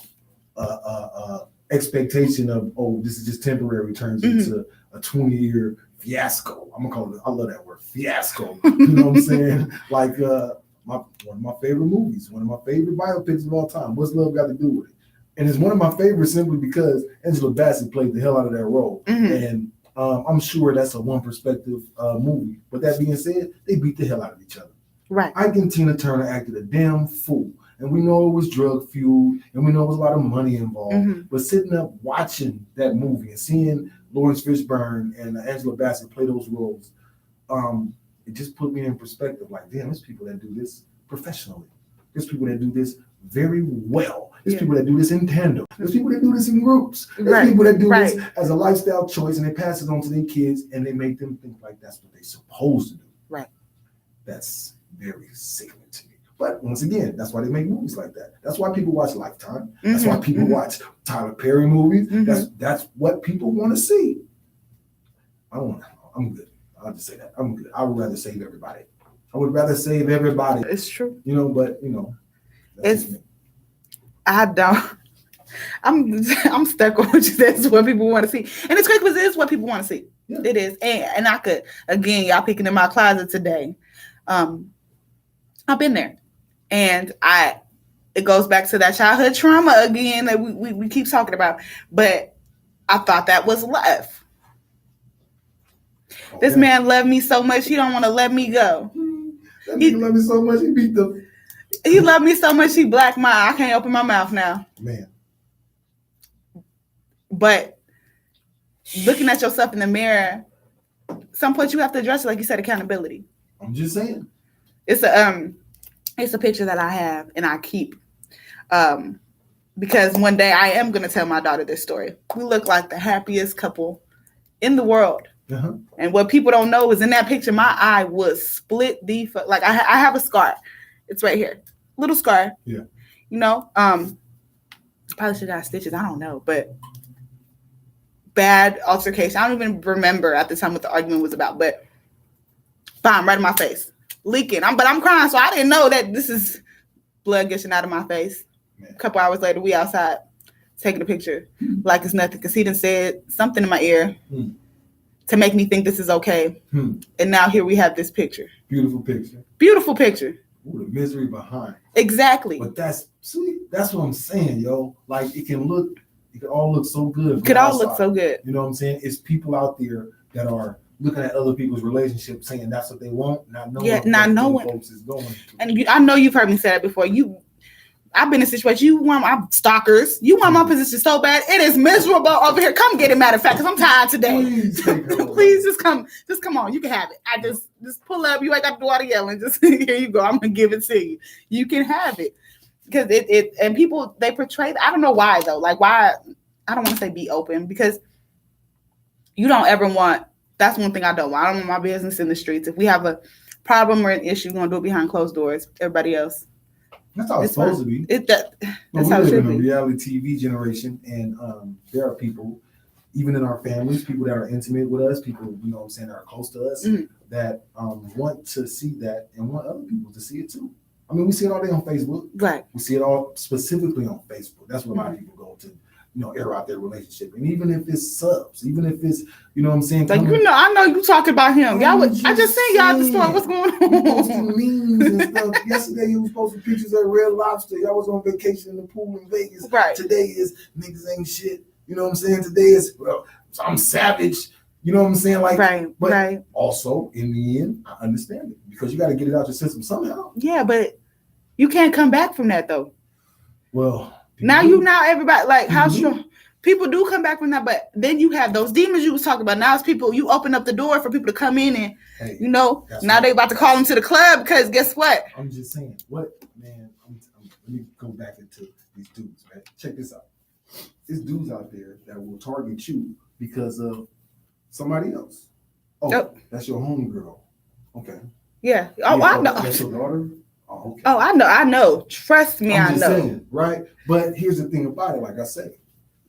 Expectation of, oh, this is just temporary turns into a 20-year fiasco. I'm gonna call it, I love that word, fiasco. You know what I'm saying? Like one of my favorite movies, one of my favorite biopics of all time. What's Love Got to Do with It? And it's one of my favorites simply because Angela Bassett played the hell out of that role. And I'm sure that's a one perspective movie. But that being said, they beat the hell out of each other. Right. Ike and Tina Turner acted a damn fool. And we know it was drug fueled and we know it was a lot of money involved. But sitting up watching that movie and seeing Lawrence Fishburne and Angela Bassett play those roles, it just put me in perspective. Like, damn, there's people that do this professionally. There's people that do this very well. There's people that do this in tandem. There's people that do this in groups. There's people that do this as a lifestyle choice and they pass it on to their kids and they make them think like that's what they're supposed to do. Right. That's very sickening to me. But once again, that's why they make movies like that. That's why people watch Lifetime. That's why people watch Tyler Perry movies. That's what people want to see. I'm good. I'll just say that. I'm good. I would rather save everybody. It's true. You know, but you know, I'm stuck on what you said. It's what people want to see. And it's great because it is what people want to see. Yeah. It is. And I could, again, y'all peeking in my closet today. It goes back to that childhood trauma again. Like we keep talking about. But I thought that was life. I've been there. And it goes back to that childhood trauma again that we keep talking about. But I thought that was life. Okay. This man loved me so much, he don't want to let me go. He loved me so much, he loved me so much, he blacked my eye. I can't open my mouth now. Man. But looking at yourself in the mirror, some point you have to address it, like you said, accountability. I'm just saying. It's a picture that I have and I keep. because one day I am going to tell my daughter this story. We look like the happiest couple in the world. Uh-huh. And what people don't know is in that picture, my eye was split like I have a scar. It's right here. Little scar. Yeah. You know, probably should have got stitches. I don't know, but bad altercation. I don't even remember at the time what the argument was about, but bam, right in my face, leaking. But I'm crying, so I didn't know that this is blood gushing out of my face. Man. A couple hours later, we outside taking a picture like it's nothing because he done said something in my ear to make me think this is okay. And now here we have this picture. Beautiful picture. Beautiful picture. Ooh, the misery behind. Exactly. But that's what I'm saying, yo. Like it can all look so good. It could all look so good. You know what I'm saying? It's people out there that are looking at other people's relationships, saying that's what they want, not knowing folks is going through. And I know you've heard me say that before. I've been in a situation. You want my stalkers. You want my position so bad. It is miserable over here. Come get it. Matter of fact, because I'm tired today. Please just come on. You can have it. I just pull up. You ain't got to do all the yelling. Just here you go. I'm gonna give it to you. You can have it. Because it and people, they portray, I don't know why though. Like why, I don't want to say be open because you don't ever want, that's one thing I don't want. I don't want my business in the streets. If we have a problem or an issue, we're going to do it behind closed doors. Everybody else. That's how it's supposed to be. That's how it should be. We live in a reality TV generation and there are people, even in our families, people that are intimate with us, people, you know what I'm saying, that are close to us, that want to see that and want other people to see it too. I mean, we see it all day on Facebook. Right. We see it all specifically on Facebook. That's where a lot of people go to, air out their relationship. And even if it's subs, even if it's, you know what I'm saying? Like, I know you talking about him. I just seen y'all at the store. What's going on? Posting memes and stuff. Yesterday, you was posting pictures at Red Lobster. Y'all was on vacation in the pool in Vegas. Right. Today is niggas ain't shit. You know what I'm saying? Today is, I'm savage. You know what I'm saying? Like, right. Also, in the end, I understand it because you got to get it out your system somehow. Yeah, but you can't come back from that though. Well, now everybody like how sure people do come back from that, but then you have those demons you was talking about. Now it's people, you open up the door for people to come in and now they about to call them to the club because guess what? I'm just saying, let me go back into these dudes, man. Check this out. There's dudes out there that will target you because of somebody else. That's your homegirl. Okay. Yeah. I know. That's your daughter? Oh, okay. Oh, I know. Trust me, I know. Saying, right? But here's the thing about it, like I say,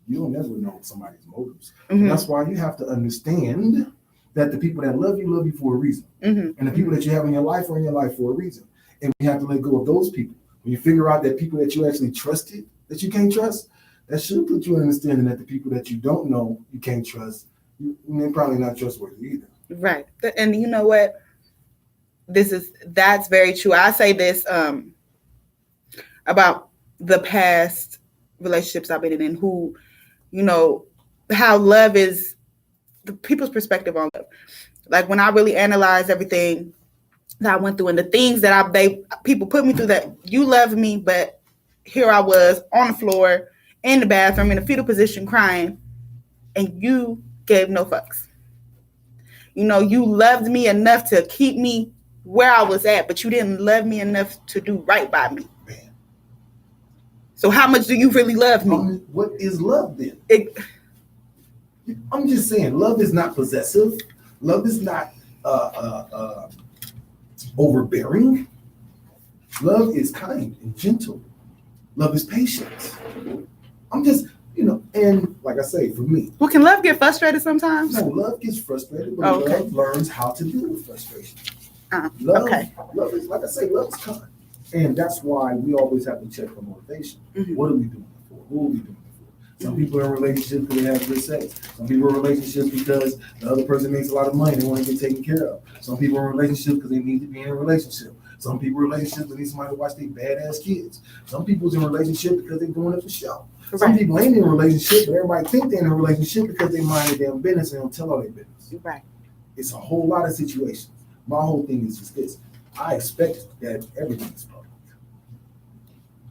you'll never know somebody's motives. That's why you have to understand that the people that love you for a reason. And the people that you have in your life are in your life for a reason. And you have to let go of those people. When you figure out that people that you actually trusted, that you can't trust, that should put you in understanding that the people that you don't know, you can't trust, they're probably not trustworthy either. Right. And you know what? That's very true. I say this about the past relationships I've been in who, how love is the people's perspective on love. Like when I really analyze everything that I went through and the things that people put me through, that you loved me, but here I was on the floor in the bathroom in a fetal position crying and you gave no fucks. You loved me enough to keep me where I was at, but you didn't love me enough to do right by me. Man. So how much do you really love me? What is love then? I'm just saying, love is not possessive. Love is not overbearing. Love is kind and gentle. Love is patient. I'm just, and like I say, for me. Well, can love get frustrated sometimes? No, love gets frustrated, but love learns how to deal with frustration. Love is, like I say, love is kind. And that's why we always have to check for motivation. What are we doing it for? Who are we doing it for? Some people are in relationships because they have good sex. Some people are in relationships because the other person makes a lot of money and they want to get taken care of. Some people are in relationships because they need to be in a relationship. Some people are in relationships because they need somebody to watch their badass kids. Some people's in a relationship because they're doing it for show. Right. Some people ain't in a relationship, but everybody think they're in a relationship because they mind their damn business and don't tell all their business. Right. It's a whole lot of situations. My whole thing is just this. I expect that everything is public.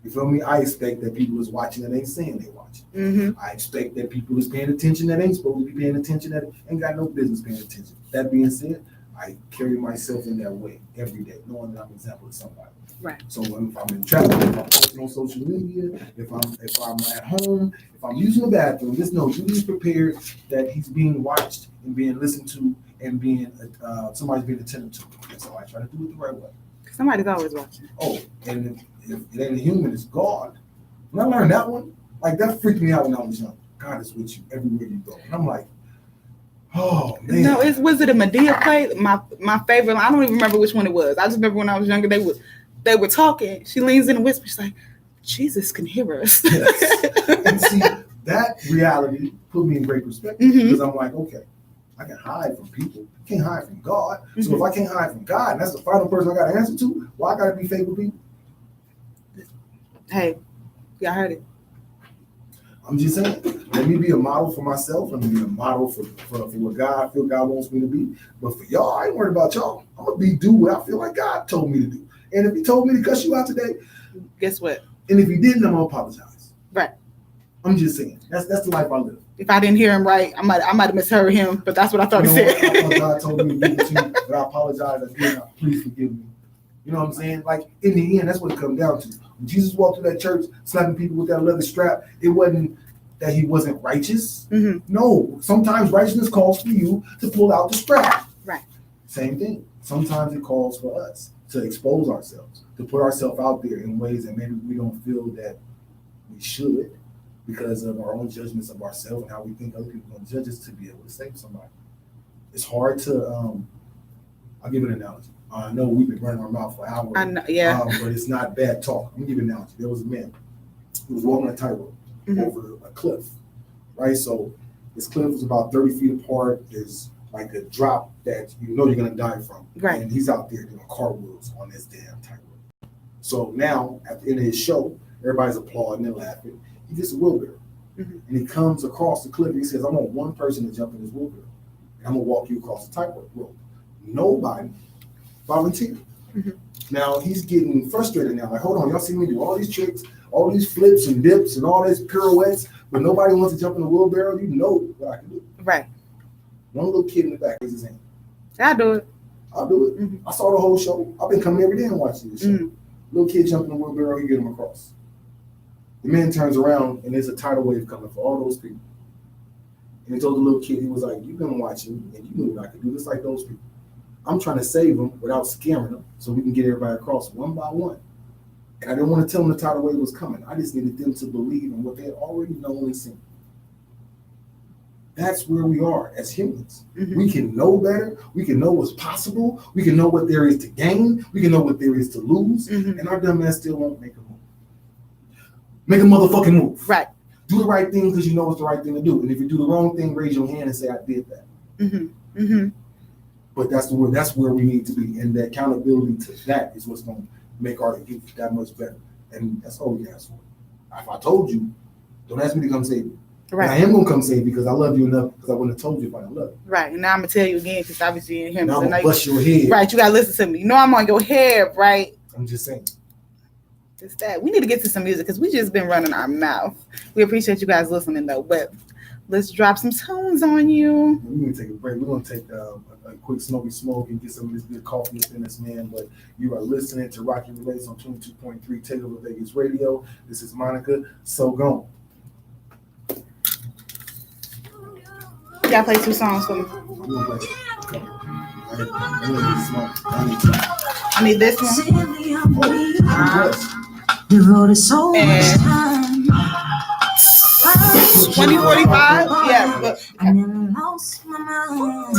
You feel me? I expect that people is watching that ain't saying they watching. I expect that people is paying attention that ain't supposed to be paying attention, that ain't got no business paying attention. That being said, I carry myself in that way every day, knowing that I'm an example to somebody. Right. So if I'm in traffic, if I'm posting on social media, if I'm at home, if I'm using the bathroom, just know you be prepared that he's being watched and being listened to and being somebody's being attentive to. And so I try to do it the right way. Somebody's always watching. Oh, and if it ain't a human, it's God. When I learned that one, like that freaked me out when I was young. God is with you everywhere you go. And I'm like, oh man. No, was it a Medea play? My favorite. I don't even remember which one it was. I just remember when I was younger, they were talking. She leans in and whispers, she's like, Jesus can hear us. Yes. And see, that reality put me in great perspective because I'm like, okay, I can hide from people. I can't hide from God. So if I can't hide from God, and that's the final person I got to answer to, why I got to be fake with people? Hey, y'all heard it. I'm just saying, let me be a model for myself and be a model for what God, I feel God wants me to be. But for y'all, I ain't worried about y'all. I'm going to do what I feel like God told me to do. And if he told me to cuss you out today, guess what? And if he didn't, I'm going to apologize. Right. I'm just saying, that's the life I live. If I didn't hear him right, I might have misheard him, but that's what I thought he said. I thought God told me to give it to you, but I apologize again. Please forgive me. You know what I'm saying? Like, in the end, that's what it comes down to. When Jesus walked through that church, slapping people with that leather strap, it wasn't that he wasn't righteous. No, sometimes righteousness calls for you to pull out the strap. Right. Same thing. Sometimes it calls for us to expose ourselves, to put ourselves out there in ways that maybe we don't feel that we should because of our own judgments of ourselves and how we think other people are going to judge us to be able to save somebody. It's hard to, I'll give an analogy. I know we've been running our mouth for hours. I know, yeah. But it's not bad talk. I'm going to give you an analogy. There was a man who was walking a tightrope over a cliff, right? So this cliff was about 30 feet apart. There's like a drop that you know you're going to die from. Right. And he's out there doing cartwheels on this damn tightrope. So now, at the end of his show, everybody's applauding and laughing. He gets a wheelbarrow. And he comes across the cliff and he says, I want one person to jump in this wheelbarrow. And I'm going to walk you across the tightrope rope. Nobody volunteered. Now he's getting frustrated now. Like, hold on, y'all see me do all these tricks, all these flips and dips and all these pirouettes, but nobody wants to jump in the wheelbarrow. You know what I can do. Right. One little kid in the back raises his hand. I'll do it. I'll do it. I saw the whole show. I've been coming every day and watching this show. Little kid jump in the wheelbarrow, he get him across. The man turns around and there's a tidal wave coming for all those people. And he told the little kid, he was like, you've been watching and you knew what I could do, just like those people. I'm trying to save them without scaring them so we can get everybody across one by one. And I didn't want to tell them the tidal wave was coming. I just needed them to believe in what they had already known and seen. That's where we are as humans. We can know better. We can know what's possible. We can know what there is to gain. We can know what there is to lose. And our dumb ass still won't make a move. Make a motherfucking move. Right. Do the right thing because you know it's the right thing to do. And if you do the wrong thing, raise your hand and say, I did that. But that's where we need to be. And the accountability to that is what's going to make our youth that much better. And that's all we ask for. If I told you, don't ask me to come save you. Right. And I am going to come save you because I love you enough because I wouldn't have told you if I didn't love you. Right. And now I'm going to tell you again because obviously you didn't hear me. Now I'm going to bust your head. Right. You got to listen to me. You know I'm on your head, right? I'm just saying. It's that. We need to get to some music because we just been running our mouth. We appreciate you guys listening though, but let's drop some tones on you. We're going to take a break. We're going to take a quick smoky smoke and get some of this good coffee up in this, man. But you are listening to Rocky Relates on 22.3 Takeover Vegas Radio. This is Monica. So gone. You gotta play 2 songs for me. I need this one. Devoted so much time. 2045? Yeah. But, I never lost my mind.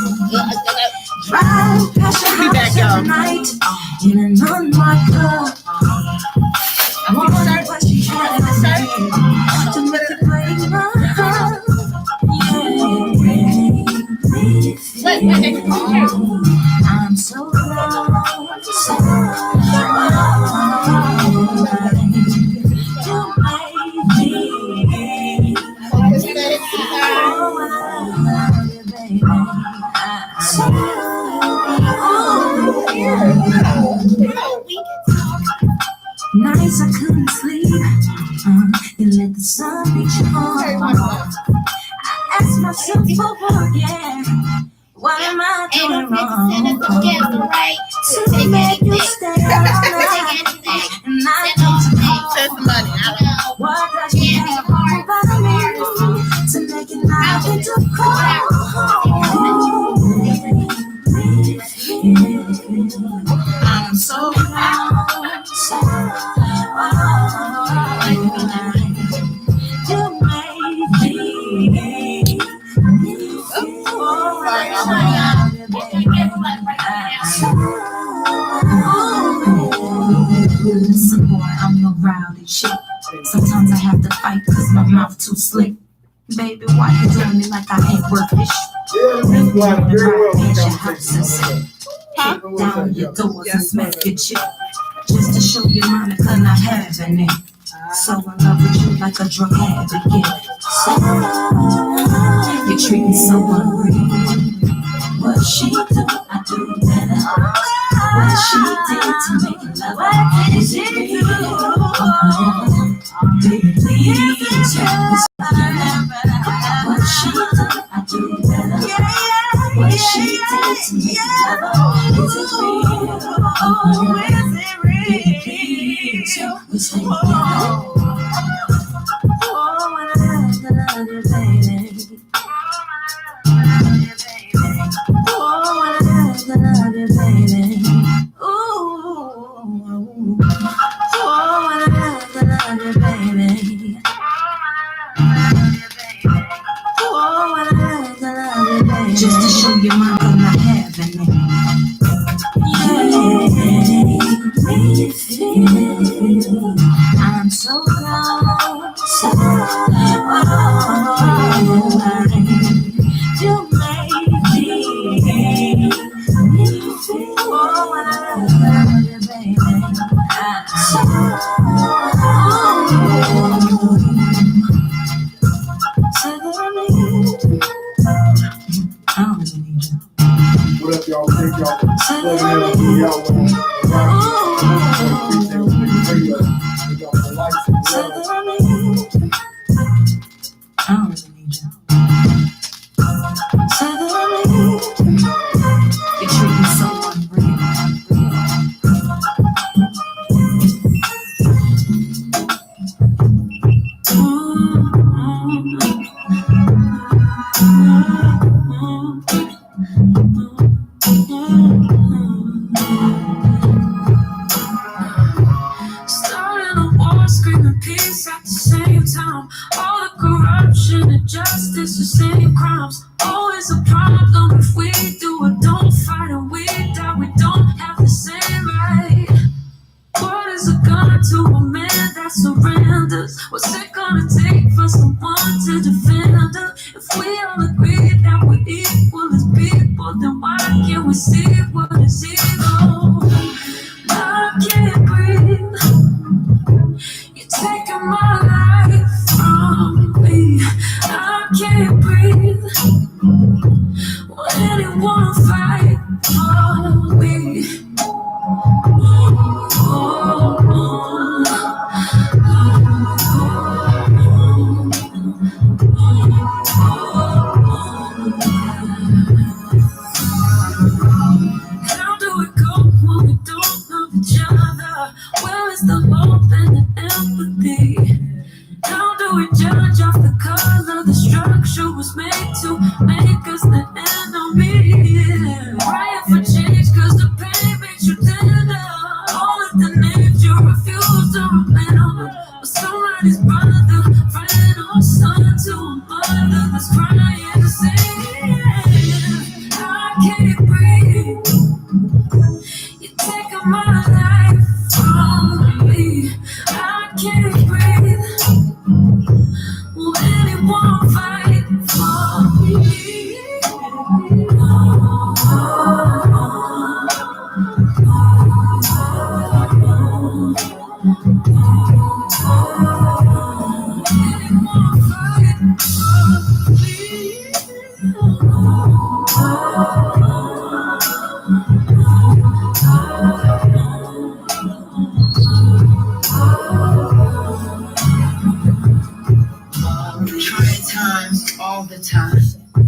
Drive passion tonight in an unmarked car. I wonder what she had to make it break my heart. I'm so lost, so nights I couldn't sleep. You let the sun reach home. I ask myself over again, what am I doing wrong? To make you stay all night. I'm so proud. You made me. Listen, boy, I'm no rowdy chick. Sometimes I have to fight cause my mouth too slick. Baby, why you doing me like I ain't worth this shit? Yeah, that's why very well. Your house and sit. Kick down your doors and smack your chip. Just to show your Monica not having it. So in love with you like a drug addict. So you treat me so unreal. What she do, I do better. What she did to make love, is it real? Baby, please tell me something. What she do, I do better. What she did to make love, is it real? Oh, is it real? Baby, please tell me something. Oh, when I love you, baby. Oh, when I love you, baby. Ooh. Oh, when I love you, baby. Oh, when I love you, baby. Just to show you my love, not having it. I'm so proud. So you made me. Oh, when I love you, baby. What up, y'all? Thank y'all for plugging in. Y'all You treat me so unreal. Starting a war, screaming peace at the same time. All the corruption, injustice, the same crimes. Always a problem if we do or don't fight and we die. We don't have the same right. What is it gonna do a man that surrenders? What's it gonna take for someone to defend us? If we all agree that we're equal as people, then why can't we see what is evil? I can't breathe. You're taking my life from me. I can't breathe. Will anyone fight for me? How do we go when we don't know each other? Where is the hope and the empathy? How do we judge off the color? The structure was made to make us the enemy. Riot for change cause the pain makes you tender. All of the names you refuse to remember. But somebody's brother, friend or son to a mother that's crying to say, I can't breathe. You're taking my life from me. I can't breathe. Will anyone fight for me? Anyone fight for Trying times all the time.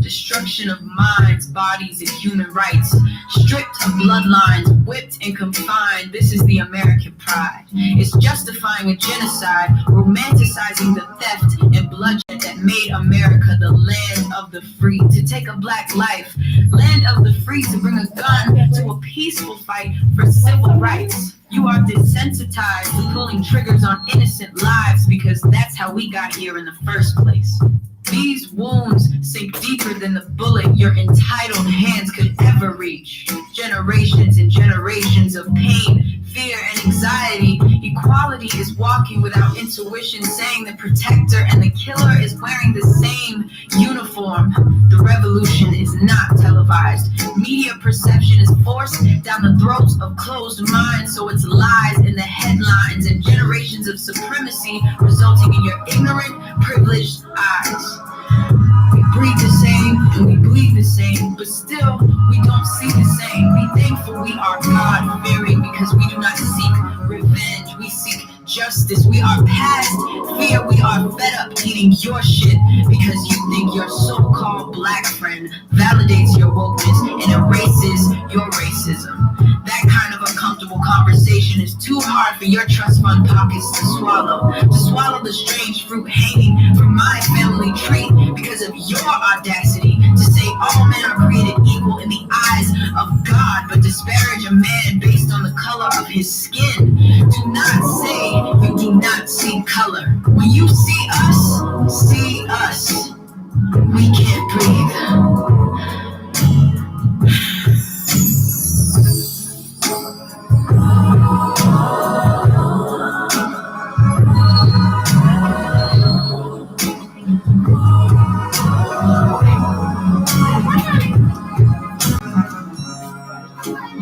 Destruction of minds, bodies, and human rights. Stripped of bloodlines, whipped and confined. This is the American pride. It's justifying a genocide, romanticizing the theft and bloodshed that made America the land of the free. To take a black life, land of the free, to bring a gun to a a peaceful fight for civil rights. You are desensitized to pulling triggers on innocent lives because that's how we got here in the first place. These wounds sink deeper than the bullet your entitled hands could ever reach. Generations and generations of pain, fear, and anxiety. Equality is walking without intuition, saying the protector and the killer is wearing the same uniform. The revolution is not televised. Media perception is forced down the throats of closed minds, so it's lies in the headlines and generations of supremacy resulting in your ignorant, privileged eyes. We breathe the same and we bleed the same, but still we don't see the same. Be thankful we are God-fearing because we do not seek revenge. We seek justice. We are past fear. We are fed up eating your shit because you think your so-called black friend validates your wokeness and erases your racism. That kind of uncomfortable conversation is too hard for your trust fund pockets to swallow. To swallow the strange fruit hanging from my family tree because of your audacity to say all men are created equal in the eyes of God, but disparage a man based on the color of his skin. Do not say you do not see color. When you see us. We can't breathe.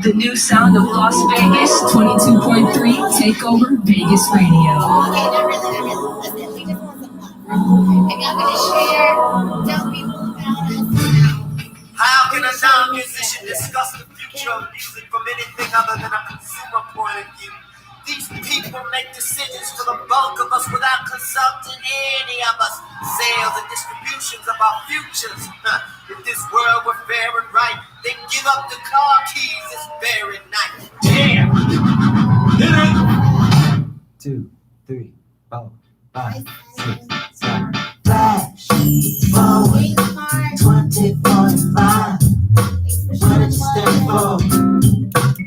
The new sound of Las Vegas, 22.3 Takeover Vegas Radio. Okay, not really. Listen, we just want some fun. If y'all gonna share, tell people about us. How can a non-musician discuss the future of music from anything other than a consumer point of view? These people make decisions for the bulk of us without consulting any of us. Sales and distributions of our futures. If this world were fair and right, then give up the car keys this very night. Damn! 2, 3, 4, 5, 6, 7. Flash, forward, 2045. What did you stand for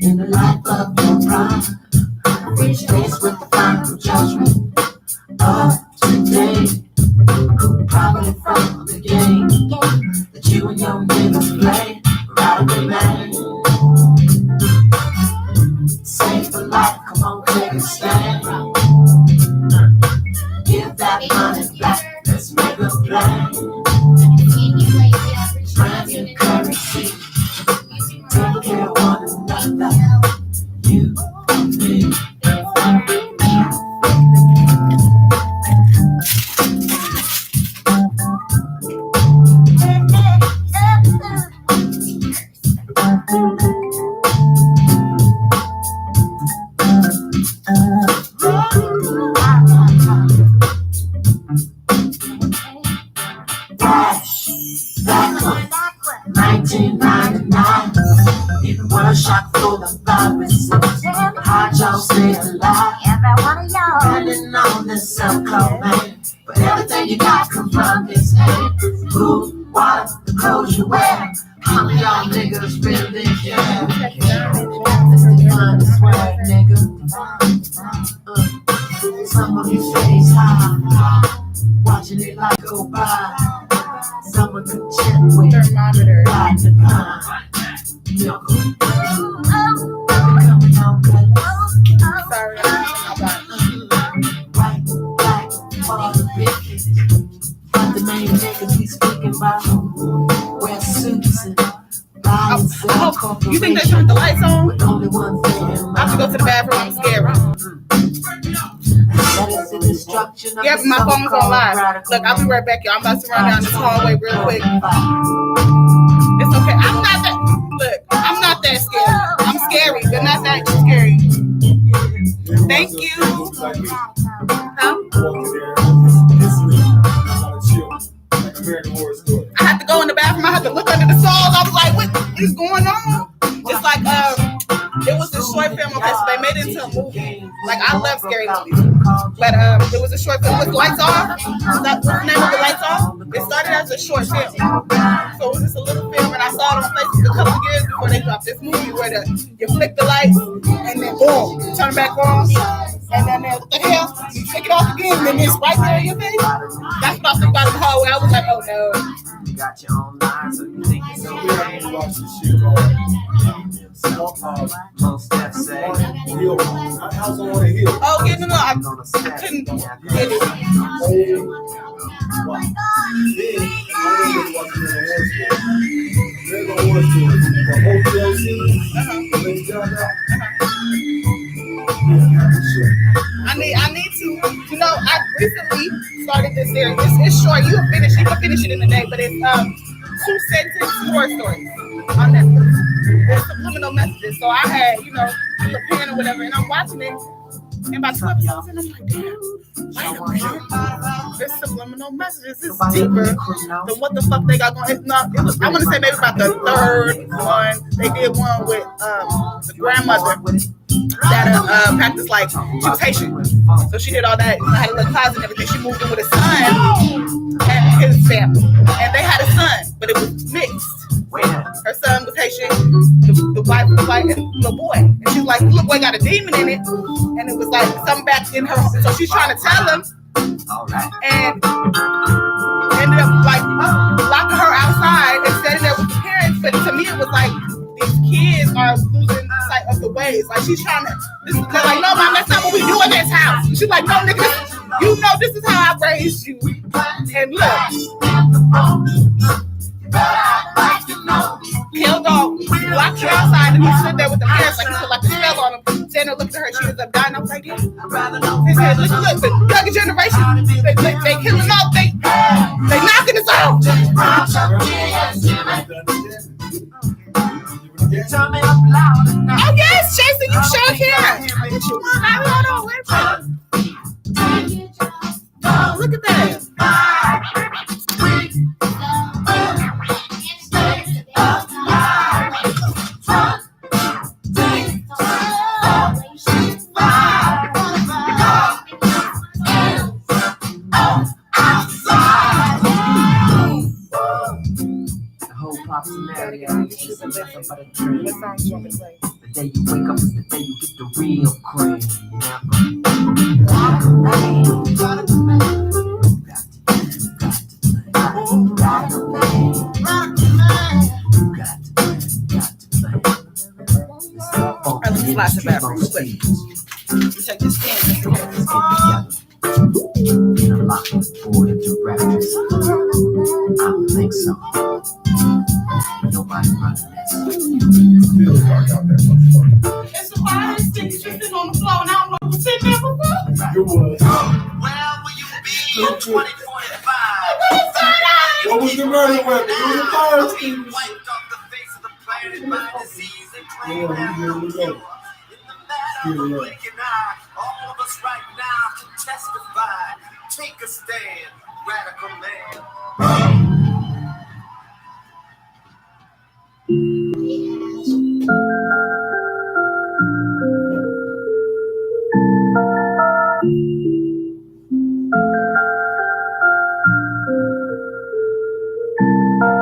in the life of your prime? Reach face with the final judgment of today. Probably from the game that you and your niggas play. Right away, man. Save for life, come on, take a stand. Give that money back, let's make a plan. Friends and currency, take care of one another. You and me. Shock for the virus. Hard y'all stay alive. Every one of y'all depending on this self-called man. But everything you got come from his hand. Food, water, the clothes you wear. How many y'all niggas really care? Swag, nigga. Some of you stays high, watching it like go by. Some of them chip with riding the pine. You think they turned the lights on? I have to go to the bathroom. I'm scared. Yep, my phone's on live. Look, I'll be right back, y'all. I'm about to run down this hallway real quick. It's okay. I'm not that scary. I'm scary, but not that scary. Thank you. I had to go in the bathroom. I had to look under the stalls. I was like, what is going on? It's like, it was a short film. Okay, so they made it into a movie. Like, I love scary movies. But it was a short film with Lights Off. What's the name of the Lights Off? It started as a short film. So it was just a little film, and I saw it on Facebook a couple of years before they dropped this movie where you flick the lights and then boom, turn it back on, and then what the hell, you take it off again, and then it's right there in your face. That's what I was thinking about the hallway. I was like, oh no. You got your own line, so you think it's okay. Watch this shit called Most Def say, Real House on the Hill. Oh, yeah, no, I gonna step. couldn't get it. Then I went to watch the horror story. The hotel scene. I need to, I recently started this series. It's short. You can finish it in a day, but it's 2-sentence horror stories on Netflix. There's subliminal messages. So I had, the pen or whatever, and I'm watching it. And about 2 episodes, and I'm like, damn, wait a minute. There's subliminal messages. It's deeper than what the fuck they got going. I want to say maybe about the third one. They did one with the grandmother that practiced like mutation. So she did all that, had a little closet and everything. She moved in with a son and his family, and they had a son, but it was mixed. Her son was Haitian, the wife was white, and the boy. And she's like, "Look, boy got a demon in it," and it was like something back in her. So she's trying to tell him, and ended up like locking her outside and setting there with the parents. But to me, it was like these kids are losing sight of the ways. Like she's trying to. They're like, "No, mom, that's not what we do in this house." And she's like, "No, nigga, this is how I raised you." And look. Killed dog, locked her outside, and he stood there with the parents like he put like a spell on him. Sandra looked at her, she was up dying. I was like, yeah. He said, look, the younger generation, they killing off, they knocking us out. Oh yes, Jason, you sure can. Hold on, wait a minute. Oh, look at that. Scenario is just nothing but a dream. The day you wake up is the day you get the real cream. Let's flash it back real quick. Check this in. In a lot of board of directors. I don't think so. Nobody running this. It's a fire stick sitting on the floor, and I don't know what's in there before. You was. Where will you be in 2045? What was the murder weapon? It was a fire extinguisher. Wiped off the face of the planet by disease and claim Yeah, that here we no go. cure. In the matter of a blink and eye, all of us right now can testify. Take a stand, radical man.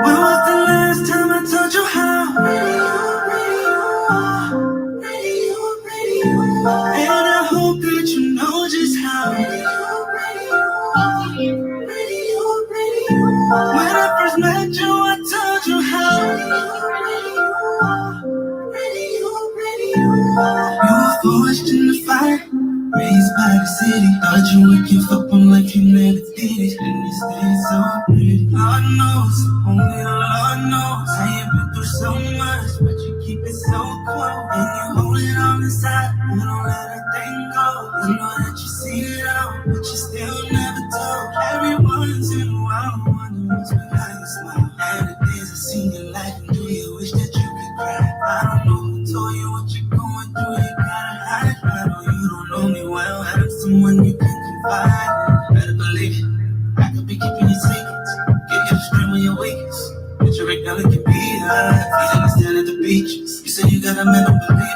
When was the last time I told you how? And I hope that you know just how. When I first met you, I told you how. You were forced in the fire, raised by the city. Thought you would give up on life, you never did it. And you stayed so pretty. Lord knows, only the Lord knows. I ain't been through so much, but you keep it so close. And you hold it on inside, you don't let a thing go. I know that you see it all, but you still never told. Every once in a while, I wonder what's behind your smile. And the days I see your life, and do you wish that you could cry? I don't know who told you what you're going through, you gotta hide. I know you don't know me well, have someone you can confide in. Better believe it, I could be keeping you secrets. Give you the strength when you're weakest. But you're a girl that can be hard. You understand at the beaches. You say you got a man, don't believe you.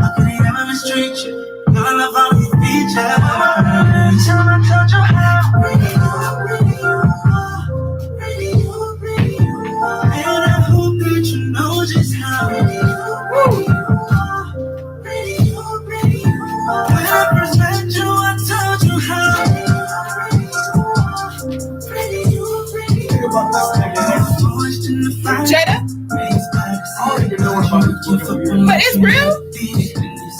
How could he never mistreat you? Girl, I love all your features. Tell him I told you how. Pretty you are, pretty you are, pretty you are, pretty you are. But it's real.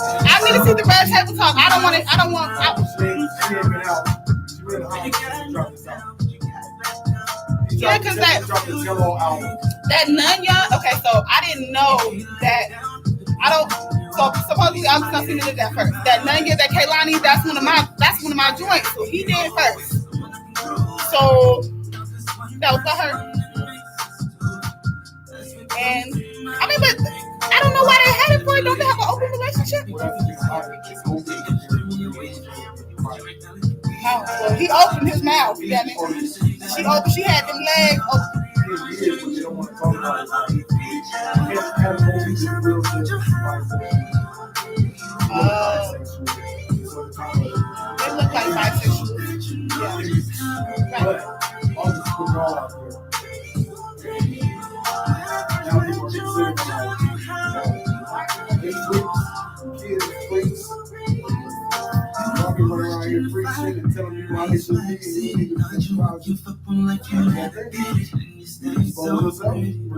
I need to see the red table talk. I don't want it. I don't want. Yeah, because that Nunya. Okay, so I didn't know that. I don't. So supposedly I was gonna see did that first. That Nunya, that Kaylani, that's one of my joints. So he did it first. So that was for her. And I mean, but I don't know why they had it for it. Don't they have an open relationship? No, well, he opened his mouth. Damn it. She had them legs open. They look like bisexual. Yeah. Right.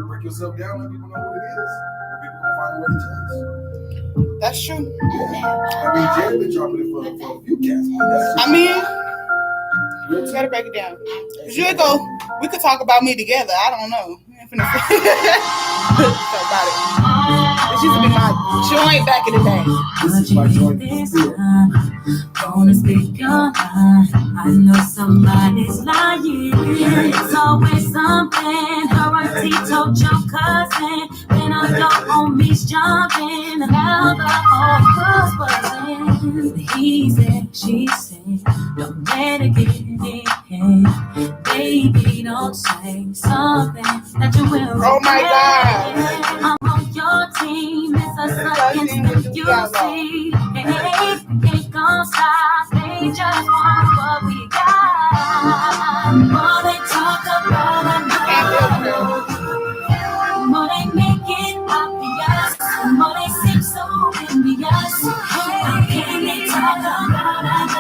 Break yourself down, let people know what it is. People gonna find a way to change. That's true. I mean, Jay been dropping it for a few cats. I mean, you gotta break it down. We could talk about me together. I don't know. Talk about it. This used to be my joint back in the day. This is my joint. Gonna speak your mind. I know somebody's lying. It's always something. Her auntie told your cousin. Then all your homies jumping. Now the whole cause wasn't. He said, she said, don't let it get in. Baby, don't say something that you will. Oh my God. I'm on your team. It's a second you see. Hey, ain't gonna stop. They just want what we got. More they talk about us, more they make it obvious, more they seem so envious. How can they talk about us?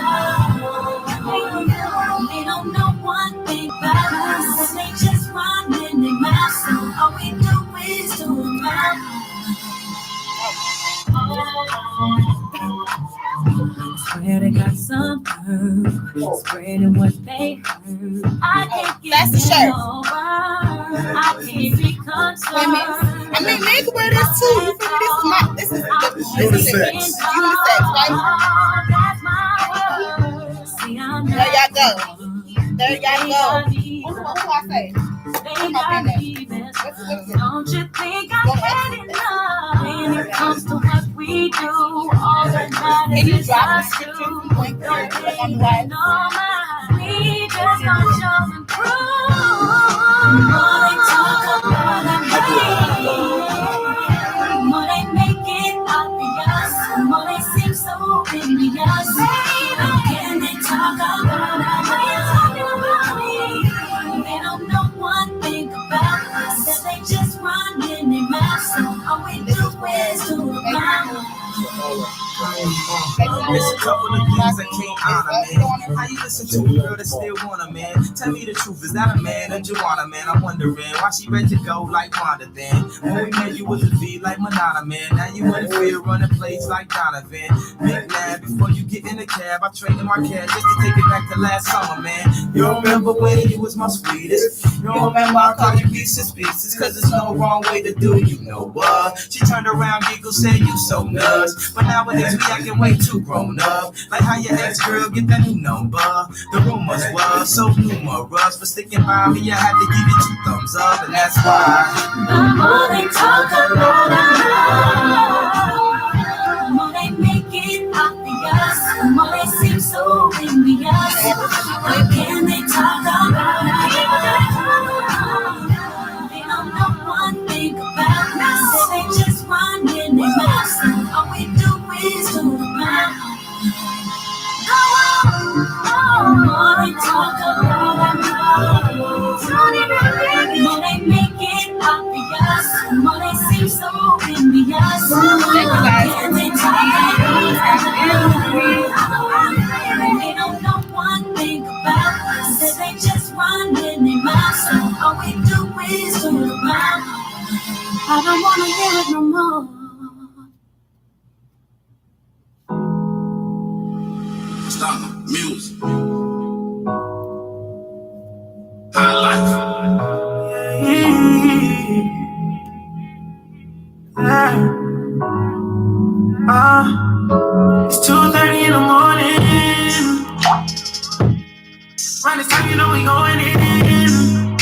They don't know one thing about us. They just run in their mouth. So all we do is do about. Swear they got some hurt, spreading what they heard. I can't get over. I can't be concerned. I mean, men can wear this too. This is unisex, right? There y'all go. Who I say? Don't you think I've had enough when it comes to what we do? All that matters is us two. Don't get no mind. We just don't show and prove. More they talk about and hate, more they make it obvious, more they seem so envious. How can they talk about us? They don't know one thing about us. They just run in their mouth. So all we do is do about. There's a couple of things I can't honor, man. How you listen to a girl that still want a man? Tell me the truth, is that a man or Joanna, man? I'm wondering why she ready to go like Wanda then. When we met you was a V like Madonna, man. Now you in the field running plays like Donovan. Big man, before you get in the cab, I traded my cab just to take it back to last summer, man. You remember when you was my sweetest? You remember I called you pieces, cause there's no wrong way to do you know what? She turned around, giggled, said you so nuts. But nowadays we acting way too grown up. Like how your ex-girl get that new number. The rumors were so numerous. For sticking by me, I had to give you 2 thumbs up. And that's why The more they talk about us, more they make it obvious, more they seem so envious. How can they talk about us? They don't know one thing about us. They just run in their mouths. All we do is do the math. More they talk about us, more they make it obvious, more they seem so envious. How can they talk about us? They don't know one thing about us. They just run in their mouths. All we do is do the math. I don't wanna hear it no more. Stop music. I like It's 2:30 in the morning. Right this time, you know we going in.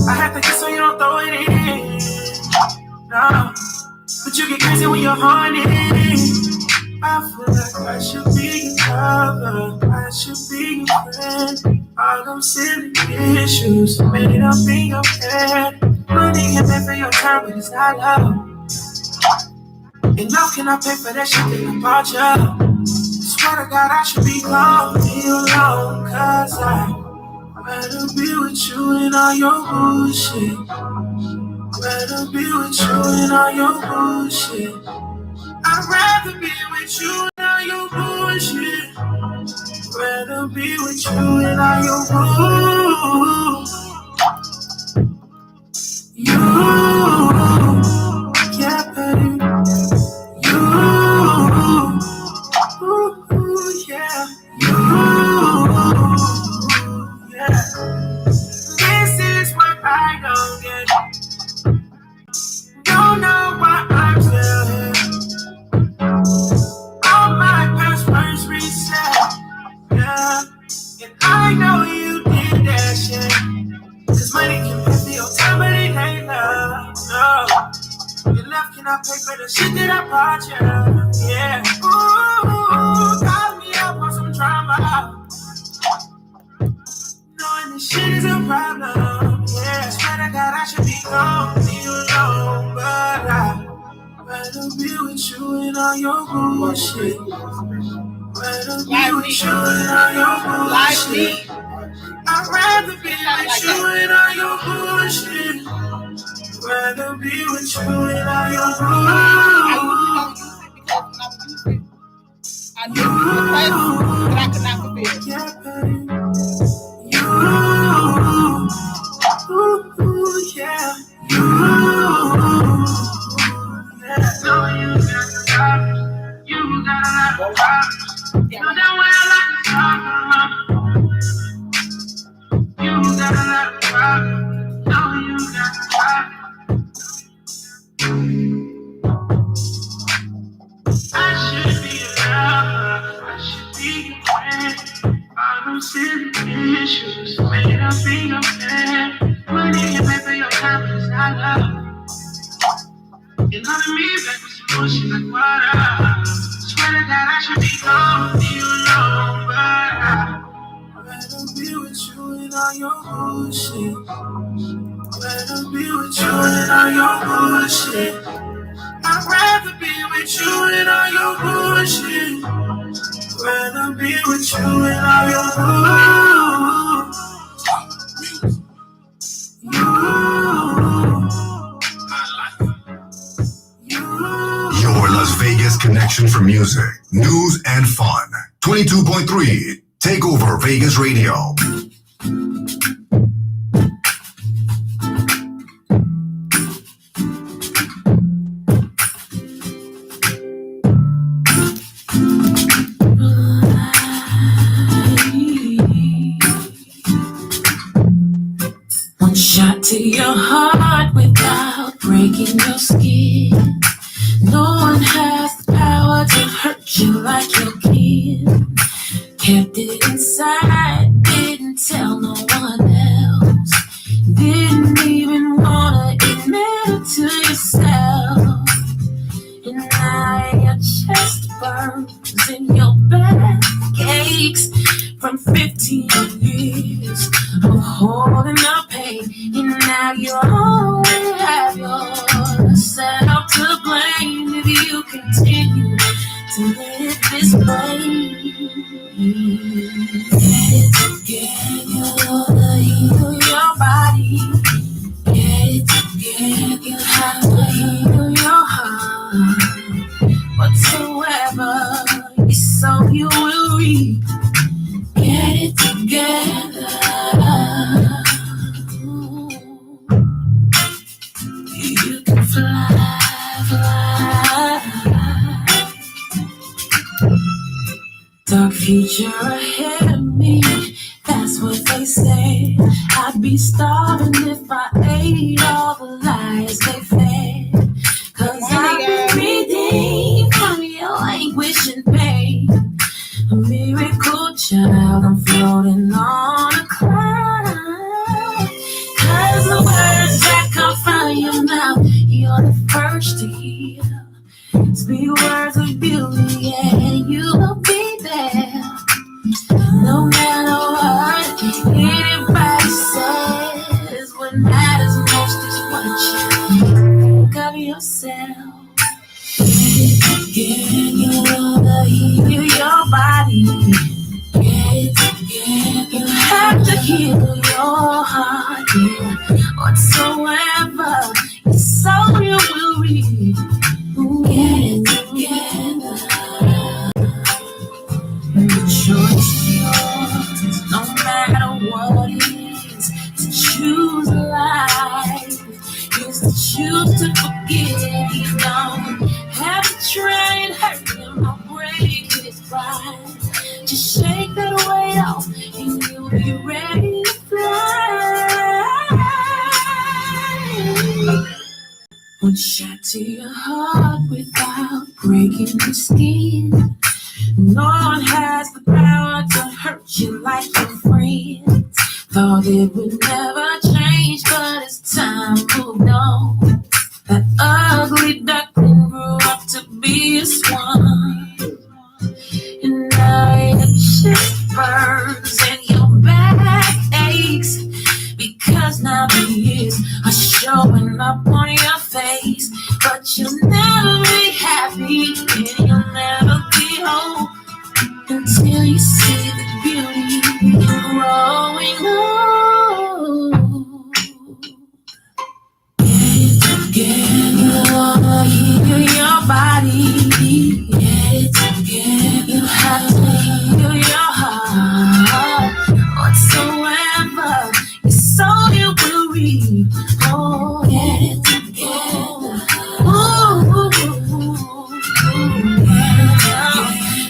I have to kiss so you don't throw it in. No, but you get crazy when you're horny. I feel like I should be your lover, I should be your friend. All them silly issues made up in your head. Money can pay for your time, but it's not love. And how can I pay for that shit that I bought you? Swear to God, I should be gone, leave you alone, cause I'd rather be with you and all your bullshit. Rather be with you and all your bullshit. I'd rather be with you and all your bullshit. Rather be with you and all your bullshit. You, yeah, baby. You, yeah. You, yeah. This is what I don't get. Don't know why I'm still here. All my passwords reset. Yeah. And I know you did that shit. Cause money can pay for your time, but it ain't love. No. Your love cannot pay for the shit that I bought you. Yeah. Ooh, got me up on some drama. Knowing this shit is a problem. Yeah. Swear to God, I should be gone, leave you alone. But I'd rather be with you and all your bullshit. Rather be with you and all your bullshit. I'd rather be with you and all your bullshit. Rather be with you and all your bullshit. I knew you were present, but I could not fulfill. Yeah, baby. You, yeah. You, yeah. No, you got the problem. You got a lot of problems. You know that way I like to talk. You got a lot of problems. No, you got the problem. I should be a lover. I should be your friend. All them silly issues made up in your head. Money can pay for your time, but it's not love. You know to me, back with some bullshit like water. Swear to God, I should be gone, leave you alone, but I'd rather be with you and all your bullshit. Rather be with you and all your bullshit. I'd rather be with you and all your bullshit. Rather be with you and all your bullshit. Your Las Vegas connection for music, news, and fun. 22.3 Takeover Vegas Radio. One shot to your heart without breaking your skin. No one has the power to hurt you like you can. Kept it inside, didn't tell no one else. Didn't even wanna admit it to yourself. And now your chest burns and your back aches from 15 years of holding the pain. And now you only have yourself to blame if you continue to live this way. Get it together, heal your body. Get it together, how to heal your heart. Whatsoever you sow, you will reap. Get it together. You can fly, fly. future ahead of me, that's what they say. I'd be starving if I ate all the lies they fed. Cause I've been breathing from your anguish and pain. A miracle child, I'm floating on a cloud. Cause the words that come from your mouth, you're the first to hear. Speak words of beauty and you will be there. No matter what anybody says, what matters most is what you think of yourself. Yeah, you wanna heal your body. Yeah, you have to heal your heart. Yeah, whatsoever you sow, you will reap. Get it together. The choice is yours, no matter what it is. To choose life is to choose to forget. You don't have to try and hurt him or break his pride. Just shake that weight off and you'll be ready to fly. One shot to your heart without breaking your skin. No one has the power to hurt you like your friends. Thought it would never change, but as time moved on, that ugly duckling grew up to be a swan. And now your chest burns and your back aches, because now the years are showing up on your face. But you'll never be happy and you'll never be home until you see the beauty growing old. Yeah, you wanna heal your body. Yeah, you have to heal your heart. Whatsoever you sow, you will reap. Oh, get it together.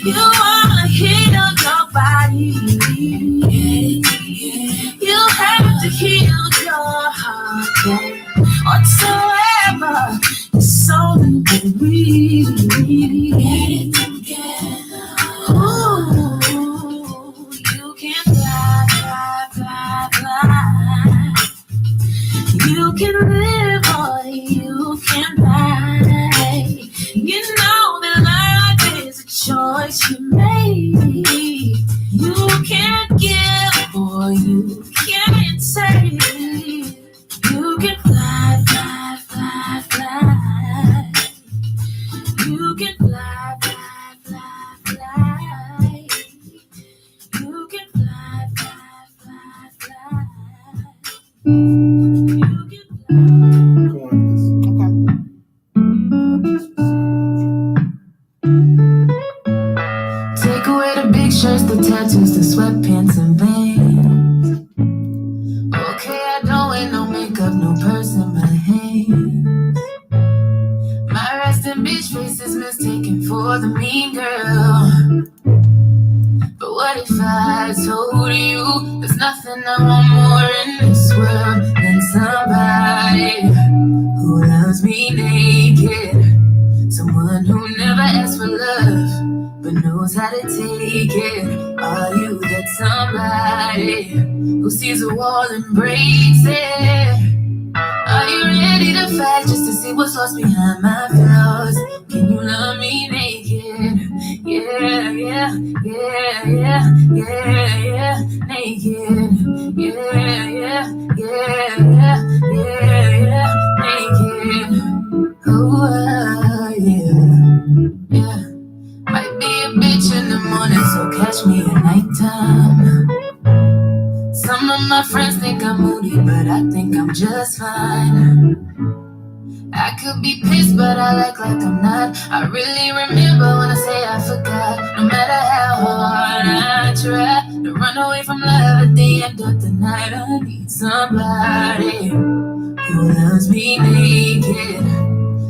You wanna heal your body. You have to heal your heart. Whatsoever you sow, you will reap. Get it together. Ooh, you can fly, fly, fly, fly. You can live or you can die. You know that life is a choice you make. You can't give or you can't take. You can fly, fly, fly, fly. You can fly, fly, fly, fly. You can fly, fly, fly, fly. You can take away the big shirts, the tattoos, the sweatpants and veins. Okay, I don't wear no makeup, no purse in my hands. My resting bitch face is mistaken for the mean girl. But what if I told you there's nothing I want more in this world than somebody who loves me naked? Someone who never asks for love, but knows how to take it. Are you that somebody who sees a wall and breaks it? Are you ready to fight just to see what's lost behind my flaws? Can you love me naked? Yeah, yeah, yeah, yeah, yeah, yeah, naked. Yeah, yeah, yeah, yeah, yeah, yeah, naked. Oh, yeah, yeah. Might be a bitch in the morning, so catch me at nighttime. Some of my friends think I'm moody, but I think I'm just fine. I could be pissed, but I act like I'm not. I really remember when I say I forgot. No matter how hard I try to run away from love, at the end of the night I need somebody who loves me naked.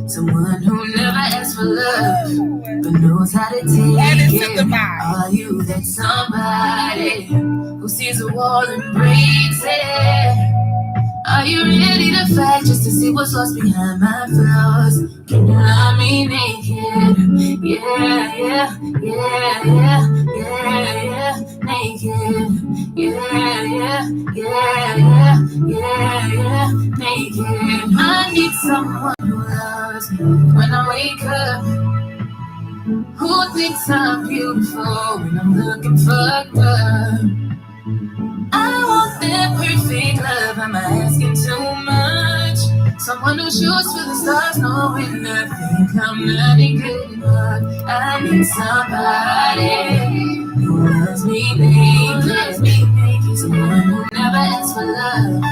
Someone who never asks for love, but knows how to take Add it to the it. vibe. Are you that somebody who sees a wall and breaks it? Are you ready to fight just to see what's lost behind my flaws? Can you love me naked? Yeah, yeah, yeah, yeah, yeah, yeah, naked. Yeah, yeah, yeah, yeah, yeah, yeah, naked. I need someone who loves me when I wake up, who thinks I'm beautiful when I'm looking fucked up. I want that perfect love, am I asking too much? Someone who shoots for the stars, knowing I think I'm not good enough. I need somebody who loves me naked. Someone who never asks for love,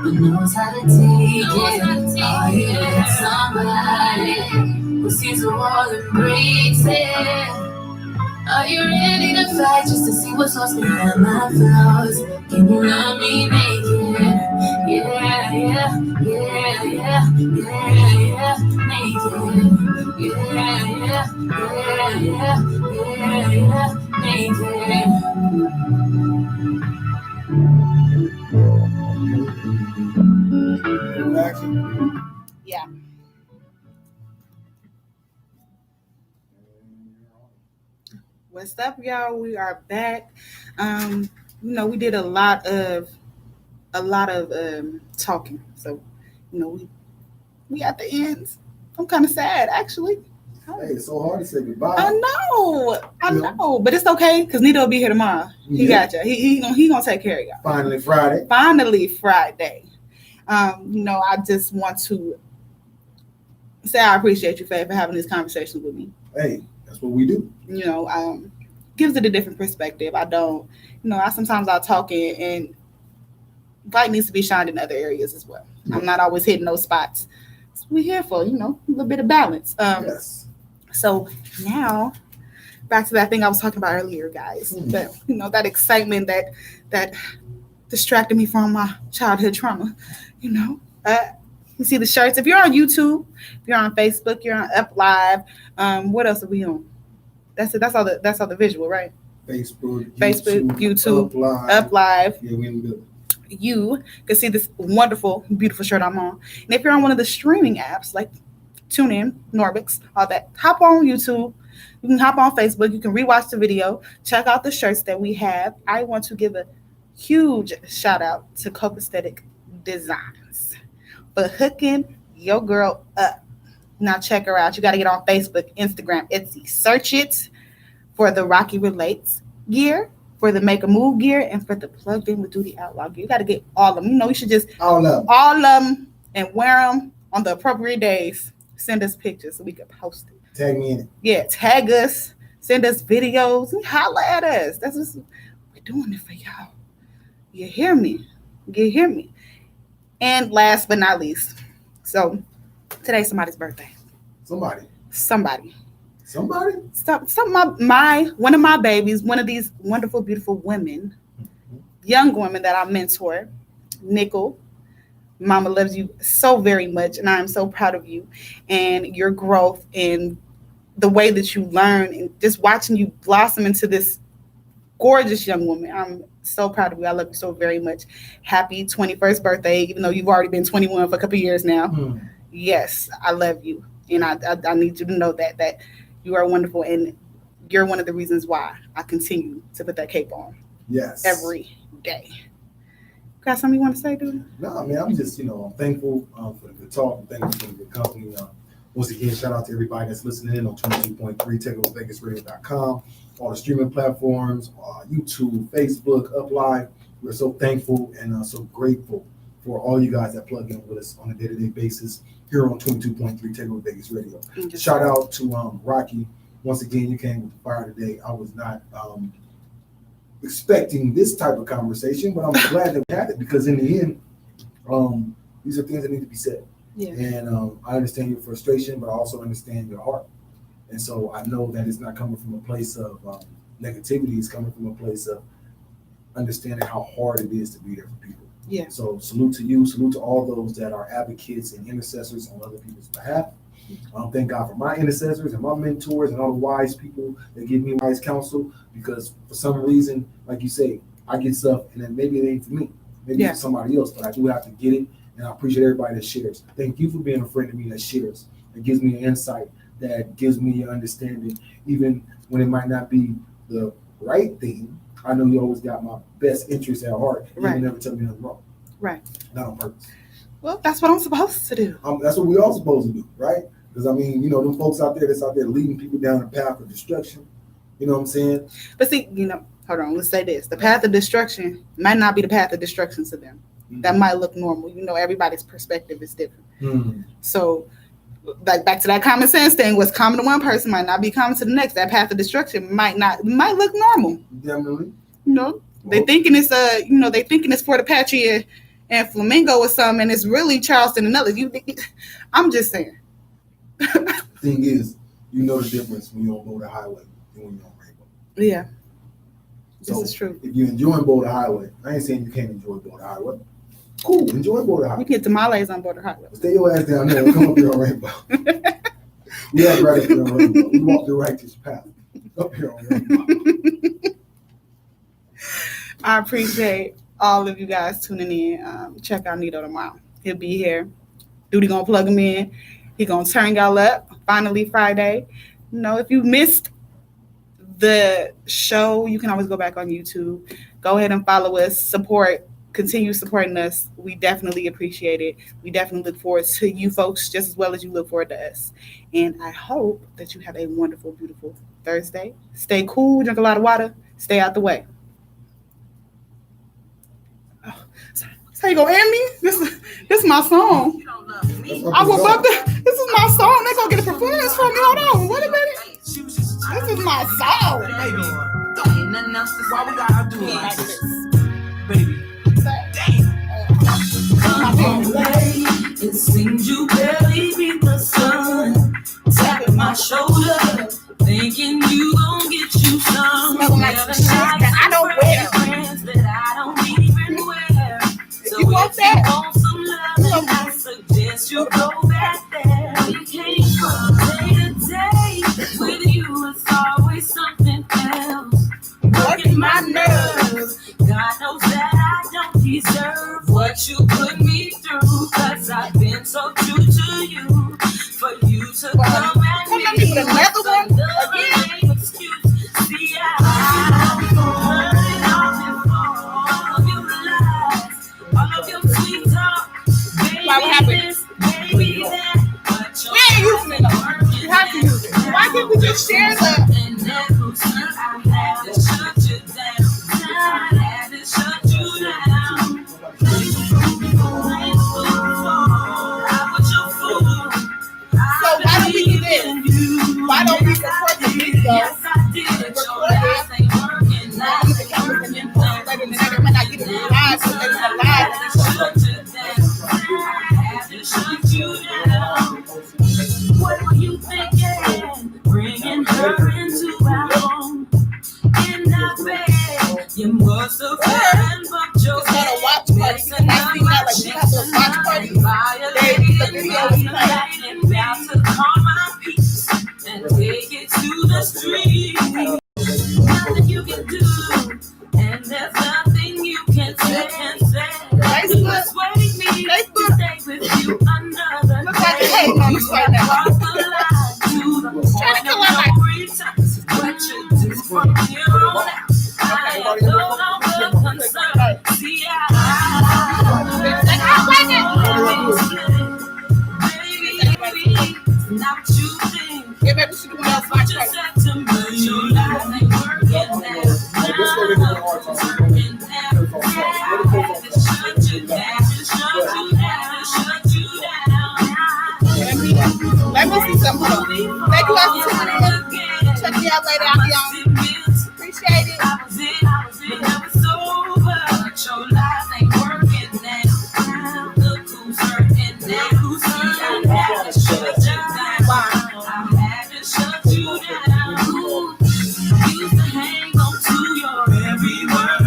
but knows how to take it. Are you that somebody who sees a wall and breaks it? Are you ready to fight just to see what's lost behind my flaws? Can you love me naked? Yeah, yeah, yeah, yeah, yeah, yeah, naked. Yeah, yeah, yeah, yeah, yeah, naked. Yeah. What's up, y'all? We are back. We did a lot of talking. So, we at the end. I'm kind of sad, actually. Hey, it's so hard to say goodbye. I know, but it's okay because Nito will be here tomorrow. He got you. He gonna take care of y'all. Finally Friday. I just want to say I appreciate you, Faye, for having this conversation with me. Hey, that's what we do. Gives it a different perspective. I sometimes I'll talk and light needs to be shined in other areas as well. Yeah. I'm not always hitting those spots. So we're here for, a little bit of balance. Yes. So now back to that thing I was talking about earlier, guys. That, that excitement that distracted me from my childhood trauma. You see the shirts. If you're on YouTube, if you're on Facebook, you're on Up Live. What else are we on? That's it. That's all the visual, right? Facebook, YouTube, Up Live. Yeah, we in the building. You can see this wonderful, beautiful shirt I'm on. And if you're on one of the streaming apps like TuneIn, Norbix, all that, hop on YouTube. You can hop on Facebook. You can rewatch the video. Check out the shirts that we have. I want to give a huge shout out to Copaesthetic Designs for hooking your girl up. Now check her out. You got to get on Facebook, Instagram, Etsy. Search it for the Rocky Relates gear, for the Make a Move gear, and for the Plugged In with Duty Outlaw gear. You got to get all of them. You should just all of them and wear them on the appropriate days. Send us pictures so we can post it. Tag me in it. Yeah, tag us. Send us videos. And holla at us. That's what we're doing it for y'all. You hear me? And last but not least, so today's somebody's birthday. Somebody. One of my babies, one of these wonderful, beautiful women, young women that I mentor, Nickel. Mama loves you so very much, and I am so proud of you and your growth and the way that you learn and just watching you blossom into this gorgeous young woman. I'm so proud of you. I love you so very much. Happy 21st birthday, even though you've already been 21 for a couple of years now. Yes, I love you. And I need you to know that you are wonderful, and you're one of the reasons why I continue to put that cape on. Yes. Every day. Got something you want to say, dude? No, I mean, I'm just, I'm thankful for the good talk. I'm thankful for the good company. Once again, shout out to everybody that's listening in on 22.3 TakeOverVegasRadio.com, all the streaming platforms, YouTube, Facebook, Up Live. We're so thankful and so grateful for all you guys that plug in with us on a day-to-day basis here on 22.3 TakeOver Vegas Radio. Shout out to Rocky. Once again, you came with the fire today. I was not expecting this type of conversation, but I'm glad that we had it because in the end, these are things that need to be said. Yeah. And I understand your frustration, but I also understand your heart. And so I know that it's not coming from a place of negativity. It's coming from a place of understanding how hard it is to be there for people. Yeah. So salute to you. Salute to all those that are advocates and intercessors on other people's behalf. Thank God for my intercessors and my mentors and all the wise people that give me wise counsel, because for some reason, like you say, I get stuff and then maybe it ain't for me. Maybe it's for somebody else, but I do have to get it. And I appreciate everybody that shares. Thank you for being a friend to me that shares. That gives me an insight, that gives me an understanding, even when it might not be the right thing. I know you always got my best interest at heart. Right. You never tell me nothing wrong. Right. Not on purpose. Well, that's what I'm supposed to do. That's what we all supposed to do, right? Because I mean, you know, them folks out there that's out there leading people down the path of destruction. You know what I'm saying? But see, you know, hold on, let's say this. The path of destruction might not be the path of destruction to them. Mm-hmm. That might look normal. You know, everybody's perspective is different. Mm-hmm. So, like back to that common sense thing, what's common to one person might not be common to the next. That path of destruction might look normal. Definitely. You know, they thinking it's Fort Apache and Flamingo or something, and it's really Charleston and others. I'm just saying. Thing is, you know the difference when you're on Boulder Highway and when you're on Rainbow. Yeah. So this is true. If you're enjoying Boulder Highway, I ain't saying you can't enjoy Boulder Highway. Cool, enjoy Boulder Highway. You can get tamales on Boulder Highway. Stay your ass down there and come up here on Rainbow. We had right up here on Rainbow. We walked the righteous path up here on Rainbow. I appreciate all of you guys tuning in. Check out Nito tomorrow. He'll be here. Duty gonna plug him in. He gonna turn y'all up. Finally Friday. You know, if you missed the show, you can always go back on YouTube. Go ahead and follow us. Continue supporting us. We definitely appreciate it. We definitely look forward to you folks just as well as you look forward to us. And I hope that you have a wonderful, beautiful Thursday. Stay cool. Drink a lot of water. Stay out the way. So you gonna end me? This is my song. I was about to. This is my song. They gonna get a performance from me. Hold on. Wait a minute. This is my song. Baby, why we gotta do it like this? Baby, damn. It seems you barely beat the sun. Tapping my shoulder, thinking you gon' get you some. I don't wear friends that I don't even wear. So you want that? If you want some love, I suggest you go back there. We came from day to day. With you, it's always something else. Working my nerves. God knows that I don't deserve what you put me through. Cause I've been so true to you. For you to come at me with another one again. Excuse. See, I've heard all before. All of your lies, all of your sweet talk. Baby this, baby that. But we ain't using it though. You have to use it. Why can't we just share that? I had to shut you down. I had to shut you down. So why don't we do this? Why don't we support the beat though? Yes, I did. Your ass ain't working now. They might not get it live, so they're not live. Shut you down. What were you thinking? Bringing her into our home. In our bed, you must have been but your It's not a watch party because I see that like we have a watch party. The video is playing. About to calm my peace and take it to the street. Nothing you can do, and there's nothing you can say. Facebook. Persuade me to stay with you another Looks like you're hating on us right now. Cross the line to the point of no return. What you do from here on out, I am no longer concerned. See, baby, not what you think. Yeah, maybe we should do another What watch you party. said to me, your life ain't working now. Working now. Shut you down, shut you down, shut you down. Let me see some. Thank you guys for tuning in. Check me out later. I'll be on. Appreciate it. I was it, now it's over. But your life ain't working now. Look who's hurting now. I had to shut you down. I had to shut you down. Used to hang on to your every word.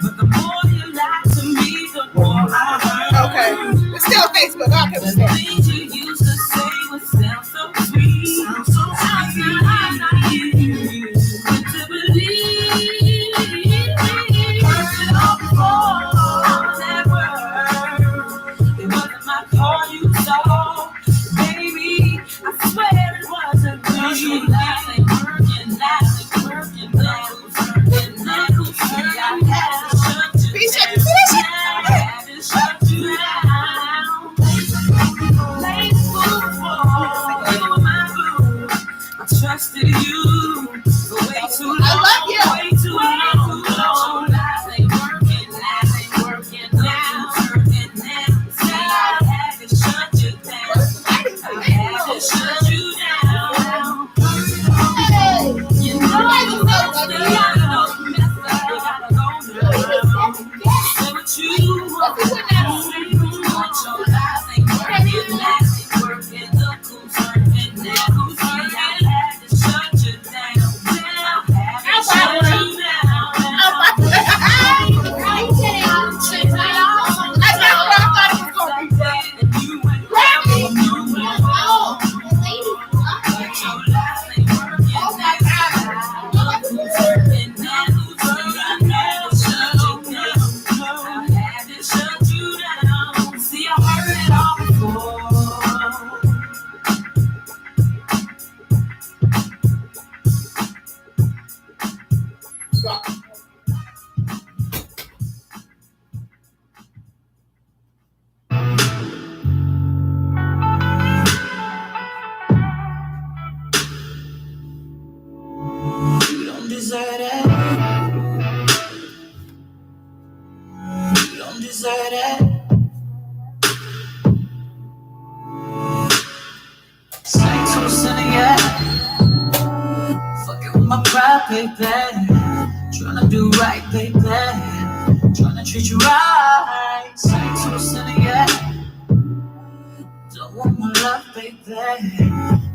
But the more you lie to me, the more I hurt. Okay. It's still Facebook. Okay, let's go. Things you used to trusted you for way too long. I love you. Way too long. Lies ain't working now. Ain't working now. Working now. See, I had to shut you down. I had to shut you down. Hey, You know I gotta go now. Say what you want. But your lies ain't working now. Ain't working. Look who's hurting now. Who's hurting? I had to shut you down. I had to shut you down. You don't deserve that. You don't deserve that. Sang to the center, yeah. Fucking with my pride, baby. Tryna do right, baby. Tryna treat you right. Sang to the center, yeah. Don't want my love, baby.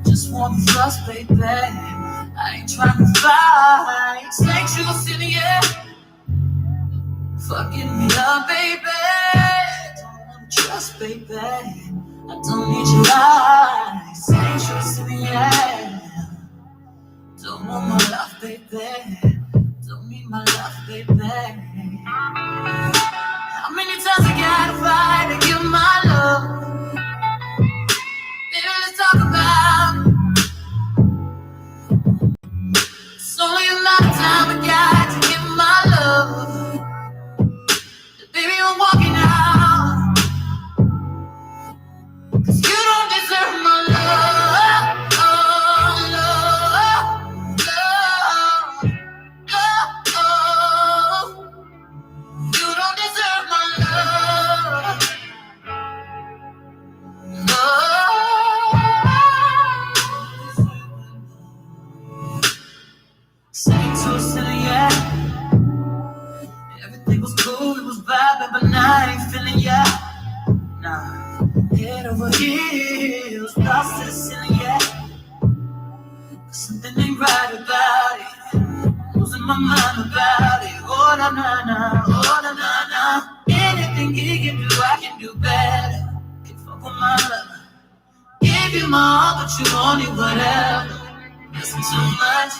Just want the trust, baby. I ain't tryna fight. Snake sugar city, yeah. Fucking me up, baby. Don't wanna trust, baby. I don't need your lies. Snake sugar city, yeah. Don't want my love, baby. Don't need my love, baby. How many times I gotta fight to give my love? Baby, let's talk about it. It's only a matter of time I got to give my love. Baby, I'm walking out. 'Cause you don't deserve my love. Oh, love, love, love. You don't deserve my love. Sang to a city, yeah. Everything was cool, it was vibing, but now I ain't feeling ya. Nah, head over heels, lost to the ceiling, yeah. Something ain't right about it. Losing my mind about it. Oh, na na na, oh, na na na. Anything he can do, I can do better. Can fuck with my love. Give you my all, but you want it, whatever. Listen too much.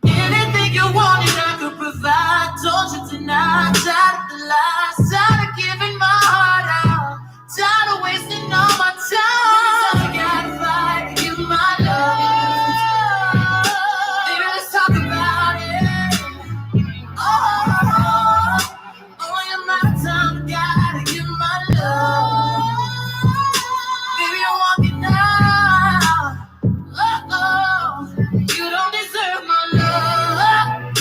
Anything you wanted, I could provide. Told you tonight, tired of the lies, tired of giving my heart out, tired of wasting all my time. I gotta fight to give my love. Baby, let's talk about it. Oh, only a matter of time, I gotta give my love. Baby, I'm walking out. Oh, you don't deserve my love. Oh,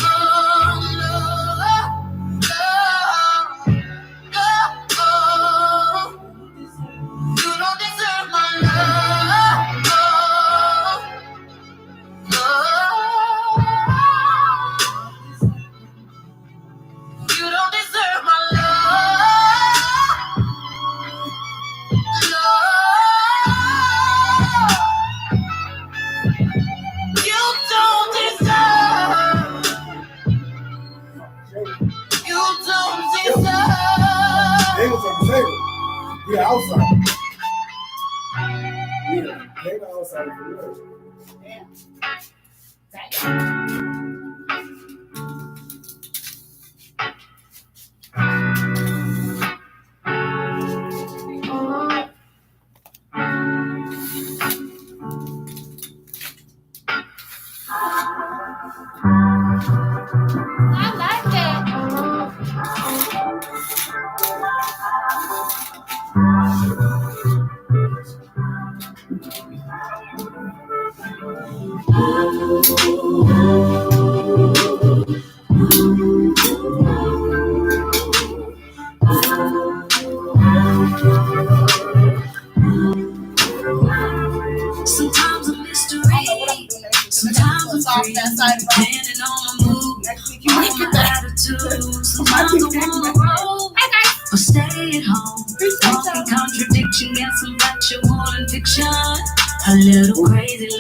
love, love, love. You don't deserve my love. Oh, love. You don't deserve my love. Love. You don't deserve. You don't deserve. They was on the table. Yeah, outside. Yeah, they were outside for real. I like that. Sometimes a mystery, sometimes a free, depending on my mood, on my attitude. Sometimes I wanna roll or stay at home, walking contradiction, got some factual and fiction. A little crazy, little